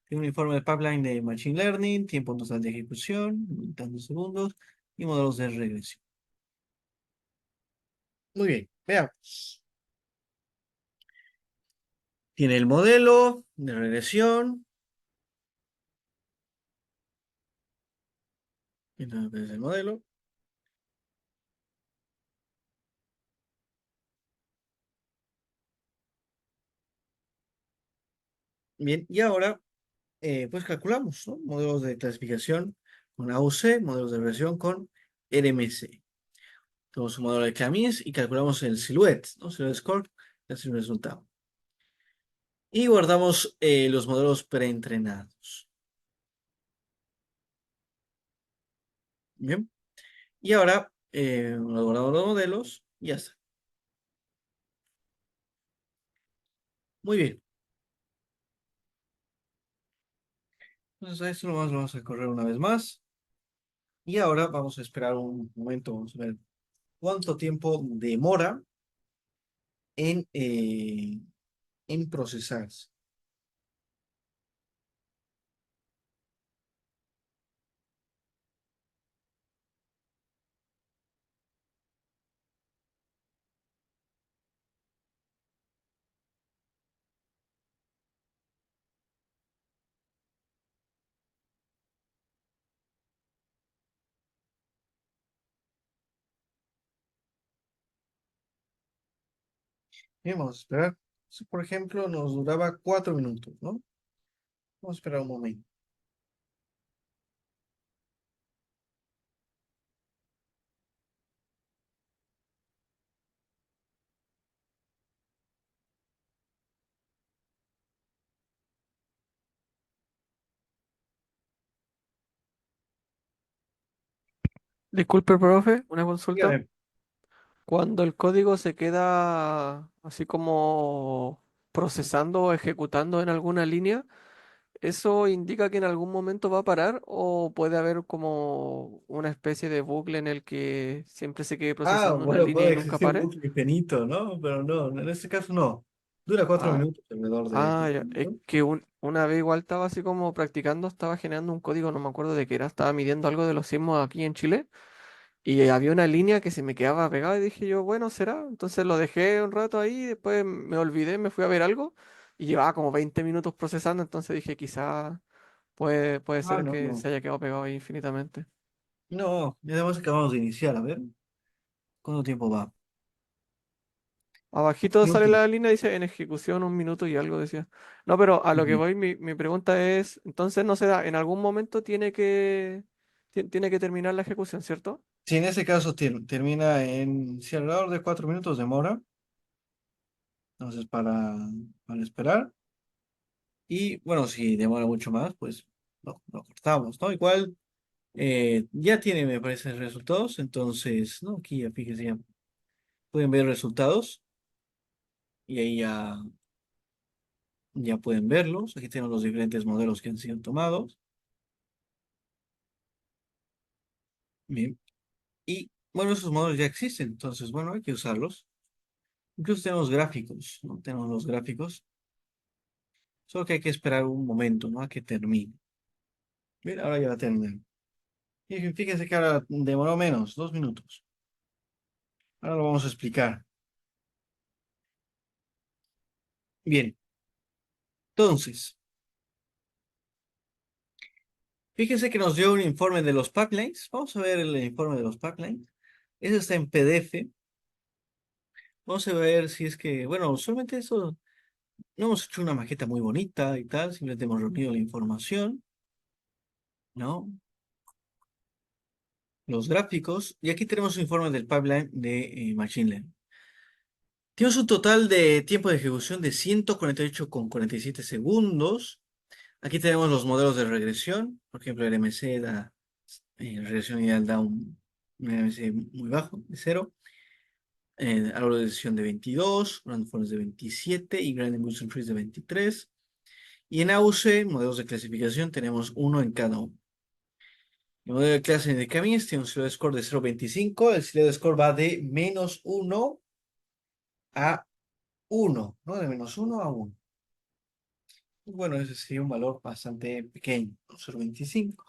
tiene un informe de pipeline de Machine Learning, tiempo total de ejecución, tantos segundos, y modelos de regresión. Muy bien, veamos. Tiene el modelo de regresión. Entonces, es el modelo. Bien, y ahora, pues calculamos, ¿no? Modelos de clasificación con AUC, modelos de regresión con RMC. Tenemos un modelo de camis y calculamos el silhouette, ¿no? Silhouette score, es el resultado. Y guardamos los modelos preentrenados. Bien. Y ahora nos guardamos los modelos y ya está. Muy bien. Entonces a esto lo vamos a correr una vez más. Y ahora vamos a esperar un momento. Vamos a ver cuánto tiempo demora en procesarse. Bien, vamos a esperar. Si, por ejemplo, nos duraba 4 minutos, ¿no? Vamos a esperar un momento. Disculpe, profe, una consulta. Dígame. Cuando el código se queda así como procesando o ejecutando en alguna línea, ¿eso indica que en algún momento va a parar o puede haber como una especie de bucle en el que siempre se quede Ah, procesando una bueno, línea puede y nunca existir un pare? bucle infinito, ¿no? Pero no, en este caso no. Dura cuatro Ah, minutos alrededor de ya. Es que una vez igual estaba así como practicando, estaba generando un código, no me acuerdo de qué era, estaba midiendo algo de los sismos aquí en Chile. Y había una línea que se me quedaba pegada y dije yo, bueno, será. Entonces lo dejé un rato ahí, después me olvidé, me fui a ver algo y llevaba como 20 minutos procesando, entonces dije, quizá puede Ah, ser no, que no. se haya quedado pegado ahí infinitamente. No, y además acabamos de iniciar, a ver, ¿cuánto tiempo va? Abajito sale Minutos. la línea, dice en ejecución 1 minuto y algo decía. No, pero a lo que Ujú. voy, mi pregunta es, entonces no se da, en algún momento tiene que terminar la ejecución, ¿cierto? Si en ese caso termina en, si alrededor de 4 minutos demora, entonces para esperar. Y bueno, si demora mucho más, pues lo cortamos, ¿no? Igual ya tiene, me parece, resultados, entonces, ¿no? Aquí ya fíjense, ya pueden ver resultados y ahí ya pueden verlos. Aquí tenemos los diferentes modelos que han sido tomados. Bien. Y bueno, esos modelos ya existen, entonces, bueno, hay que usarlos. Incluso tenemos gráficos, ¿no? Tenemos los gráficos, solo que hay que esperar un momento, ¿no? A que termine. Bien, ahora ya va a terminar. Y fíjense que ahora demoró menos, 2 minutos. Ahora lo vamos a explicar. Bien, entonces, fíjense que nos dio un informe de los pipelines. Vamos a ver el informe de los pipelines. Ese está en PDF. Vamos a ver si es que, bueno, usualmente eso, no hemos hecho una maqueta muy bonita y tal, simplemente hemos reunido la información, ¿no? Los gráficos. Y aquí tenemos un informe del pipeline de Machine Learning. Tenemos un total de tiempo de ejecución de 148,47 segundos. Aquí tenemos los modelos de regresión. Por ejemplo, el MC da, regresión ideal da un MC muy bajo, de 0. Árbol de decisión de 22, Random Forest de 27 y Grand Evolution Trees de 23. Y en AUC, modelos de clasificación, tenemos uno en cada uno. El modelo de clase de Camis tiene un Silhouette Score de 0,25. El Silhouette Score va de -1 a 1, ¿no? De -1 a 1. Bueno, ese sería un valor bastante pequeño, 0,25.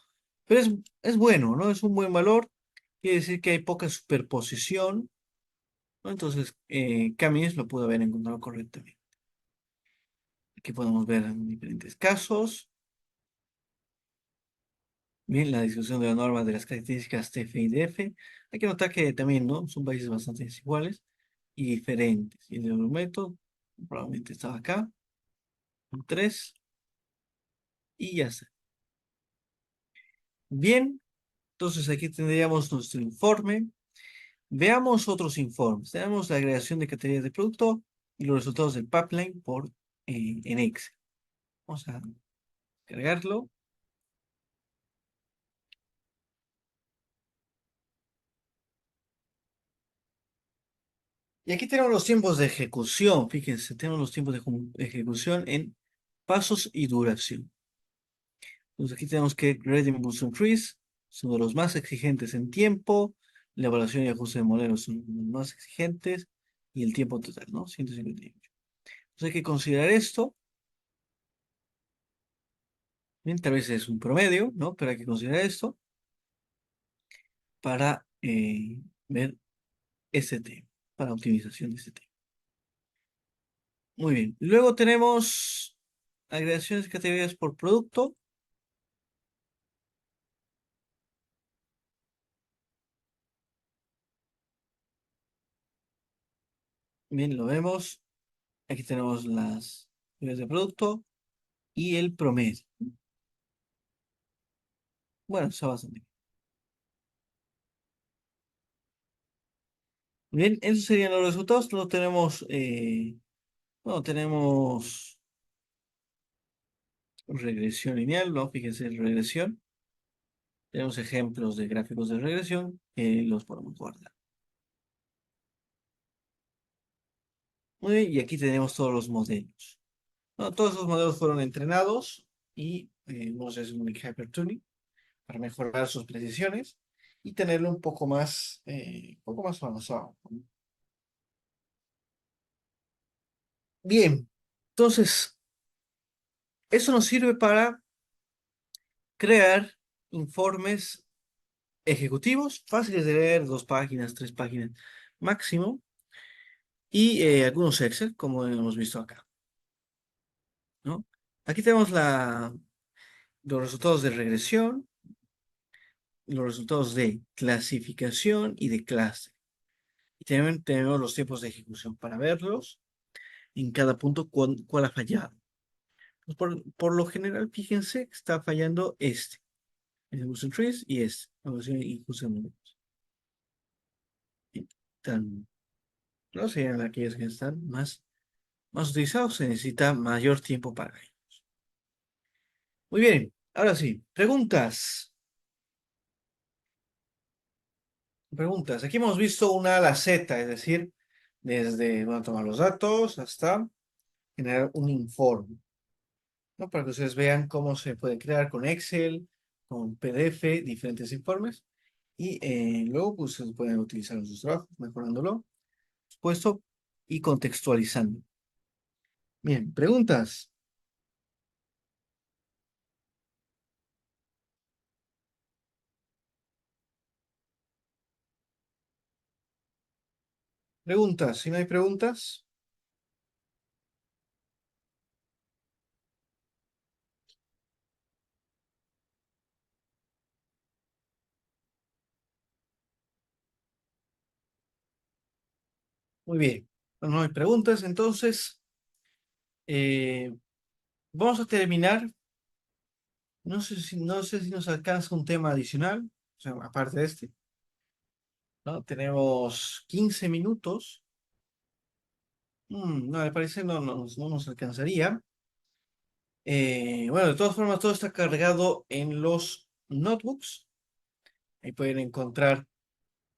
Pero es bueno, ¿no? Es un buen valor. Quiere decir que hay poca superposición, ¿no? Entonces, Camis lo pudo haber encontrado correctamente. Aquí podemos ver en diferentes casos. Bien, la discusión de la norma de las características TF y DF. Hay que notar que también, ¿no? Son países bastante desiguales y diferentes. Y el método probablemente estaba acá, un 3, y ya está. Bien, entonces aquí tendríamos nuestro informe. Veamos otros informes. Tenemos la agregación de categorías de producto y los resultados del pipeline en Excel. Vamos a cargarlo. Y aquí tenemos los tiempos de ejecución. Fíjense, tenemos los tiempos de ejecución en pasos y duración. Entonces aquí tenemos que Gradient Evolution Trees son de los más exigentes en tiempo. La evaluación y ajuste de modelos son los más exigentes. Y el tiempo total, ¿no? 158. Entonces hay que considerar esto. Bien, tal vez es un promedio, ¿no? Pero hay que considerar esto para ver este tema, para optimización de este tema. Muy bien. Luego tenemos agregaciones de categorías por producto. Bien, lo vemos. Aquí tenemos las categorías de producto y el promedio. Bueno, está bastante bien. Bien, esos serían los resultados. No tenemos, bueno, tenemos regresión lineal, ¿no? Fíjense, regresión. Tenemos ejemplos de gráficos de regresión que los podemos guardar. Muy bien, y aquí tenemos todos los modelos. No, todos esos modelos fueron entrenados y vamos a hacer un hypertuning para mejorar sus precisiones y tenerlo un poco más avanzado. Bien, entonces, eso nos sirve para crear informes ejecutivos, fáciles de leer, 2 páginas, 3 páginas máximo, y algunos Excel, como hemos visto acá, ¿no? Aquí tenemos los resultados de regresión, los resultados de clasificación y de clase. Y también tenemos los tiempos de ejecución para verlos en cada punto cuál ha fallado. Pues por lo general, fíjense que está fallando el Evolution Trees y Evolution y Ejecution Modelos. Y no serían aquellos que están más utilizados, se necesita mayor tiempo para ello. Muy bien, ahora sí, preguntas. Preguntas. Aquí hemos visto una a la Z, es decir, desde tomar los datos hasta generar un informe, ¿no? Para que ustedes vean cómo se puede crear con Excel, con PDF, diferentes informes. Y luego, pues, se pueden utilizar en sus trabajos, mejorándolo, por supuesto, y contextualizando. Bien, preguntas. Preguntas, si no hay preguntas. Muy bien. No hay preguntas, entonces eh, vamos a terminar. No sé si nos alcanza un tema adicional, o sea, aparte de este, ¿no? Tenemos 15 minutos. No, me parece no nos alcanzaría. Bueno, de todas formas, todo está cargado en los notebooks. Ahí pueden encontrar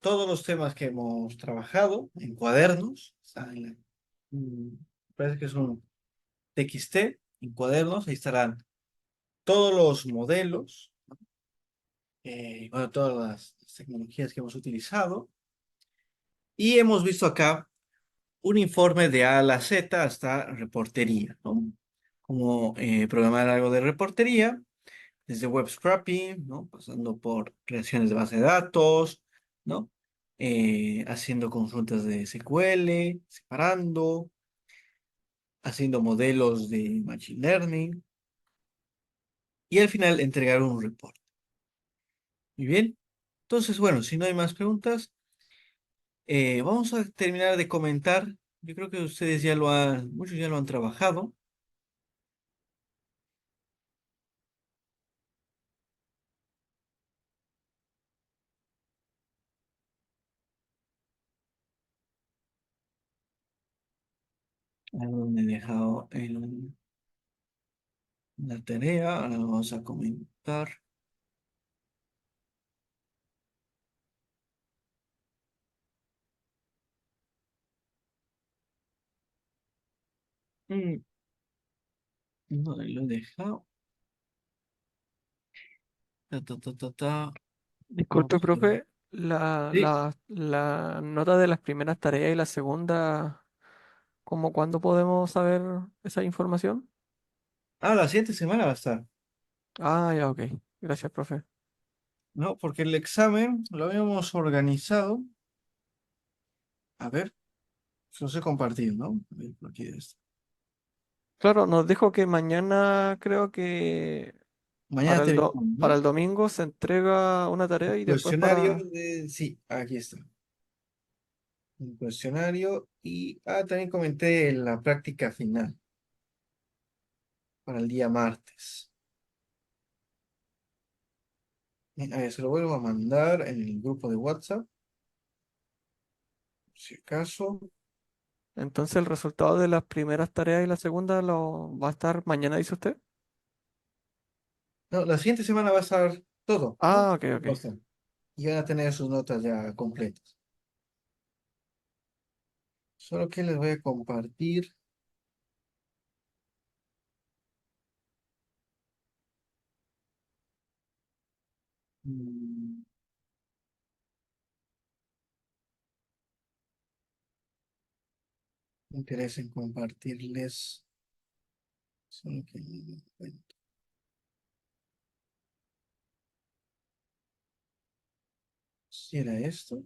todos los temas que hemos trabajado en cuadernos. Parece que es un TXT en cuadernos. Ahí estarán todos los modelos, bueno, todas las tecnologías que hemos utilizado. Y hemos visto acá un informe de A a la Z hasta reportería, ¿no? Como programar algo de reportería, desde web scraping, ¿no? Pasando por creaciones de base de datos, ¿no? Haciendo consultas de SQL, separando, haciendo modelos de machine learning y al final entregar un reporte. Muy bien. Entonces, bueno, si no hay más preguntas, vamos a terminar de comentar. Yo creo que ustedes muchos ya lo han trabajado. ¿A dónde he dejado la tarea? Ahora vamos a comentar. Mm, no, ahí lo he dejado. Ta, ta, ta, ta, ta. Disculpe, Vamos a ver. profe, Sí. la nota de las primeras tareas y la segunda, ¿cómo cuándo podemos saber esa información? Ah, la siguiente semana va a estar, Ah, ya, ok. Gracias, profe. ¿no? Porque el examen lo habíamos organizado. A ver, se los he compartido, ¿no? A ver, por aquí está. Claro, nos dijo que mañana creo que Mañana terminamos, para ¿no? el domingo se entrega una tarea y después Cuestionario para... de... Sí, aquí está. Un cuestionario y... Ah, también comenté la práctica final para el día martes. A ver, se lo vuelvo a mandar en el grupo de WhatsApp, si acaso. Entonces el resultado de las primeras tareas y la segunda lo va a estar mañana, dice usted. No, la siguiente semana va a estar todo, ¿no? Ah, ok, Todo va a ok. estar. Y van a tener sus notas ya completas. Solo que les voy a compartir. mm, Interés en compartirles. Solo que no me encuentro. Si era esto.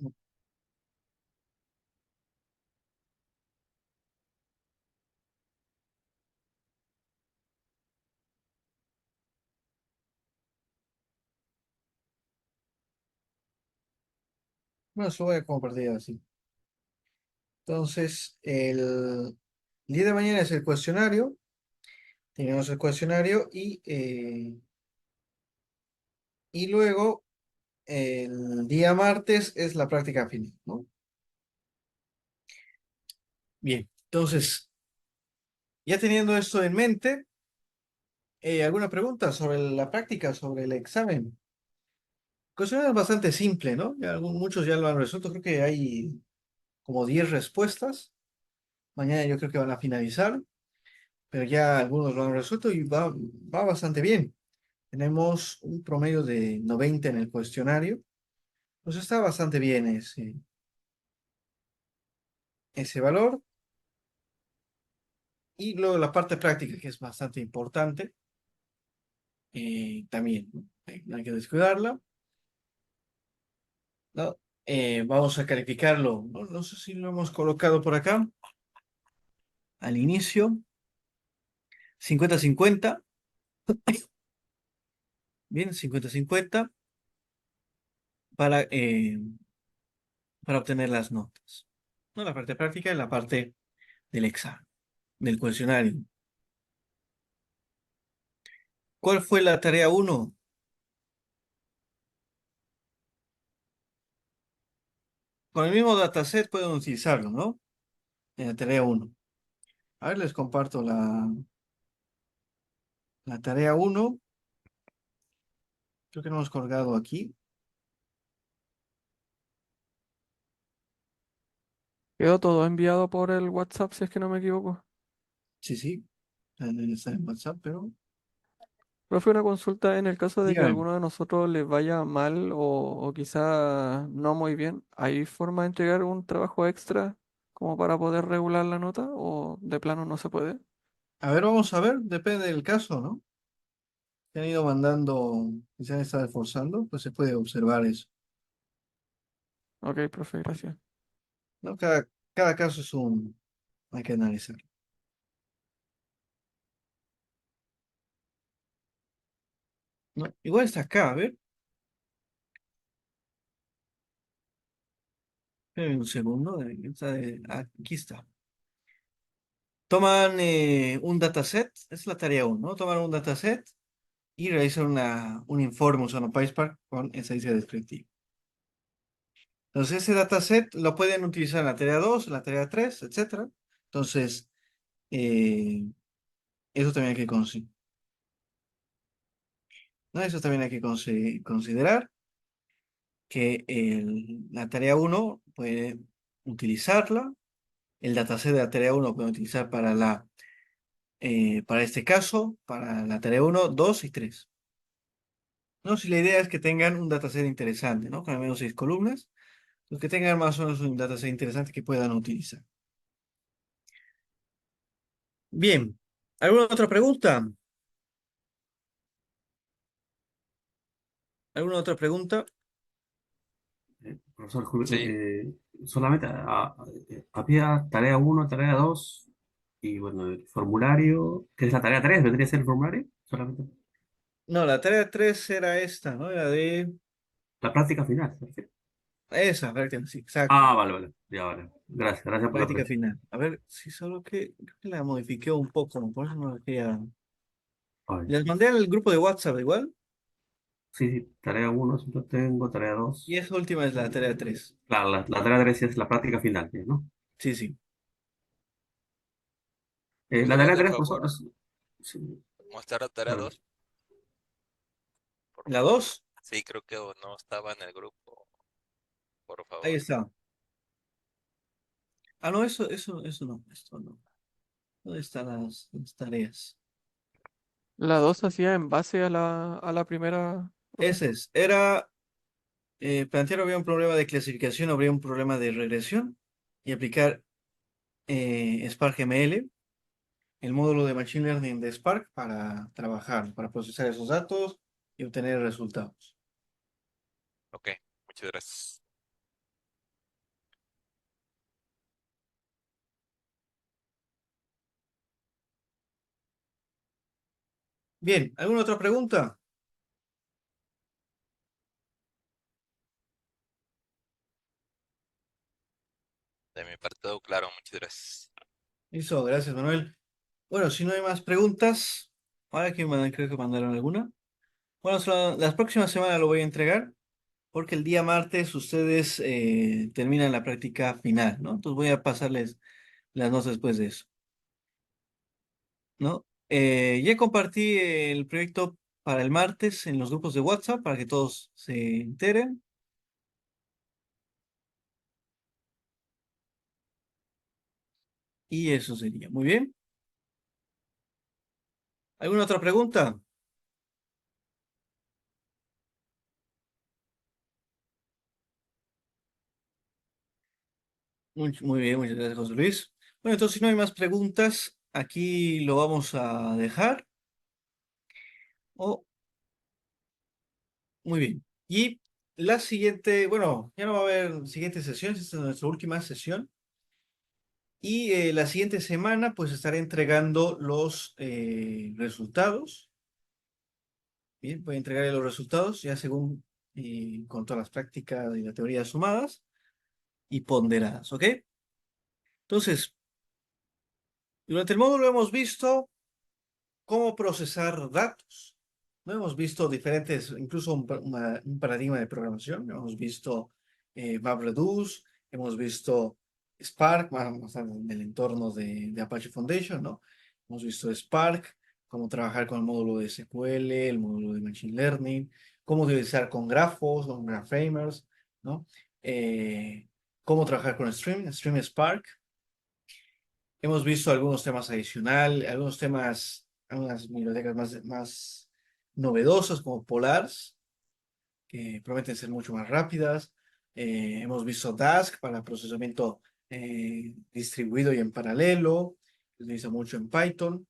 No, bueno, se lo voy a compartir así. Entonces, el día de mañana es el cuestionario. Tenemos el cuestionario y luego el día martes es la práctica final, ¿no? Bien, entonces, ya teniendo esto en mente, ¿alguna pregunta sobre la práctica, sobre el examen? El cuestionario es bastante simple, ¿no? Muchos ya lo han resuelto, creo que hay como 10 respuestas. Mañana yo creo que van a finalizar, pero ya algunos lo han resuelto y va bastante bien. Tenemos un promedio de 90 en el cuestionario, pues está bastante bien ese valor. Y luego la parte práctica, que es bastante importante, también, ¿no? No hay que descuidarla, ¿no? Vamos a calificarlo, no sé si lo hemos colocado por acá, al inicio, 50-50, bien, 50-50, para obtener las notas, ¿no? La parte práctica y la parte del examen, del cuestionario. ¿Cuál fue la tarea uno? Con el mismo dataset pueden utilizarlo, ¿no? En la tarea uno. A ver, les comparto la tarea uno. Creo que no hemos colgado aquí. Quedó todo enviado por el WhatsApp, si es que no me equivoco. Sí, sí, está en WhatsApp, pero Profe, una consulta en el caso de que a dígame. alguno de nosotros les vaya mal o quizá no muy bien, ¿hay forma de entregar un trabajo extra como para poder regular la nota o de plano no se puede? A ver, vamos a ver, depende del caso, ¿no? Se han ido mandando y se han estado esforzando, pues se puede observar eso, Ok, profe, gracias. ¿no? Cada caso es hay que analizar, ¿no? Igual está acá, a ver, espérenme un segundo, aquí está. Toman un dataset, es la tarea uno, ¿no? Toman un dataset y realizan un informe usando PySpark con estadística descriptiva. Entonces, ese dataset lo pueden utilizar en la tarea 2, en la tarea 3, etcétera. Entonces, eh, eso también hay que ¿no? Eso también hay que considerar que la tarea uno puede utilizarla, el dataset de la tarea uno puede utilizar para este caso, para la tarea uno, 2 y 3. ¿No? Si la idea es que tengan un dataset interesante, ¿no? Con al menos 6 columnas, los que tengan más o menos un dataset interesante que puedan utilizar. Bien, ¿alguna otra pregunta? ¿Alguna otra pregunta? Profesor, Sí, solamente había tarea uno, tarea 2 y bueno, el formulario, que es la tarea 3, vendría a ser el formulario, solamente No, la tarea 3 era esta, ¿no? Era de la práctica final. Perfecto. esa, práctica, sí, exacto. Ah, vale, vale, ya vale. Gracias, gracias por la Práctica precisión. final. A ver, si solo que creo que la modifiqué un poco, ¿no? Por eso no la quería. Ay, Les mandé al grupo de WhatsApp igual, sí, sí, tarea uno, siempre tengo, tarea y 2. esa última es la tarea 3. Claro, la tarea 3 es la práctica final, ¿no? Sí, sí. La ¿podrías tarea de 3, profesor, favor sí, mostrar la tarea bueno, 2, por La favor? 2, Sí, creo que no estaba en el grupo, por ahí favor. está. Ah, no, eso no, esto no. ¿Dónde están las tareas? La 2 hacía en base a la primera, profe. Ese es. Era plantear habría un problema de clasificación, habría un problema de regresión y aplicar Spark ML, el módulo de Machine Learning de Spark para trabajar, para procesar esos datos y obtener resultados. Ok, muchas gracias. Bien, ¿alguna otra pregunta? De mi parte todo claro, muchas gracias. Listo, gracias, Manuel. Bueno, si no hay más preguntas, ahora creo que mandaron alguna. Bueno, las próximas semanas lo voy a entregar porque el día martes ustedes terminan la práctica final, ¿no? Entonces voy a pasarles las notas después de eso, ¿no? Ya compartí el proyecto para el martes en los grupos de WhatsApp para que todos se enteren y eso sería. Muy bien. ¿Alguna otra pregunta? Muy bien, muchas gracias, José Luis. Bueno, entonces si no hay más preguntas, aquí lo vamos a dejar. Oh, muy bien. Y la siguiente, bueno, ya no va a haber siguiente sesión, esta es nuestra última sesión. Y la siguiente semana, pues estaré entregando los resultados. Bien, voy a entregarle los resultados ya según con todas las prácticas y la teoría sumadas y ponderadas, ¿ok? Entonces, durante el módulo hemos visto cómo procesar datos. No hemos visto diferentes, incluso un paradigma de programación. Hemos visto MapReduce, hemos visto Spark, más en el entorno de Apache Foundation, ¿no? Hemos visto Spark, cómo trabajar con el módulo de SQL, el módulo de Machine Learning, cómo utilizar con grafos, con graphamers, ¿no? Eh, cómo trabajar con Stream Spark. Hemos visto algunos temas adicionales, algunos temas, algunas bibliotecas más novedosas como Polars, que prometen ser mucho más rápidas. Hemos visto Dask para procesamiento distribuido y en paralelo, que se utiliza mucho en Python.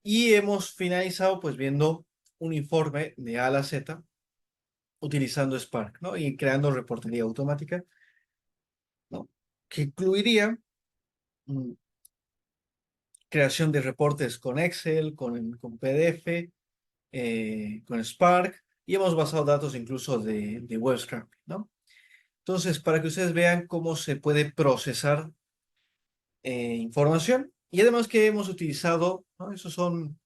Y hemos finalizado pues viendo un informe de A a la Z utilizando Spark, ¿no? Y creando reportería automática, ¿no? Que incluiría mm, creación de reportes con Excel, con PDF, con Spark, y hemos basado datos incluso de web scraping, ¿no? Entonces, para que ustedes vean cómo se puede procesar información, y además que hemos utilizado, ¿no? Esos son,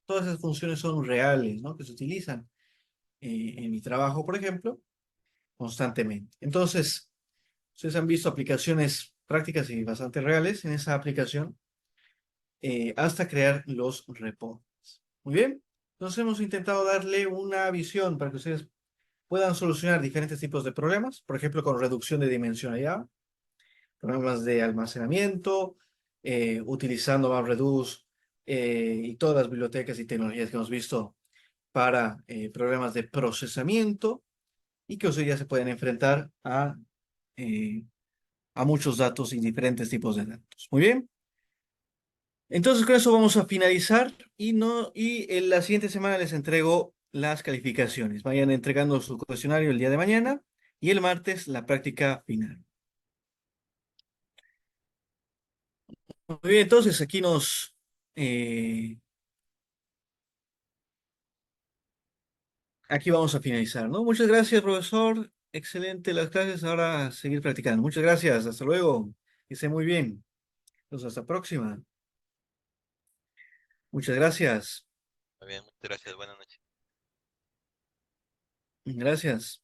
todas esas funciones son reales, ¿no? Que se utilizan en mi trabajo, por ejemplo, constantemente. Entonces, ustedes han visto aplicaciones prácticas y bastante reales en esa aplicación hasta crear los reportes. Muy bien. Entonces hemos intentado darle una visión para que ustedes puedan solucionar diferentes tipos de problemas, por ejemplo, con reducción de dimensionalidad, problemas de almacenamiento, utilizando MapReduce y todas las bibliotecas y tecnologías que hemos visto para problemas de procesamiento y que ustedes ya se pueden enfrentar eh, a muchos datos y diferentes tipos de datos. Muy bien. Entonces con eso vamos a finalizar y, no, y en la siguiente semana les entrego las calificaciones. Vayan entregando su cuestionario el día de mañana y el martes la práctica final. Muy bien, entonces aquí vamos a finalizar, ¿no? Muchas gracias, profesor. Excelente las clases. Ahora a seguir practicando. Muchas gracias. Hasta luego. Que esté muy bien. Entonces, hasta la próxima. Muchas gracias. Muy bien, muchas gracias, buenas noches. Gracias.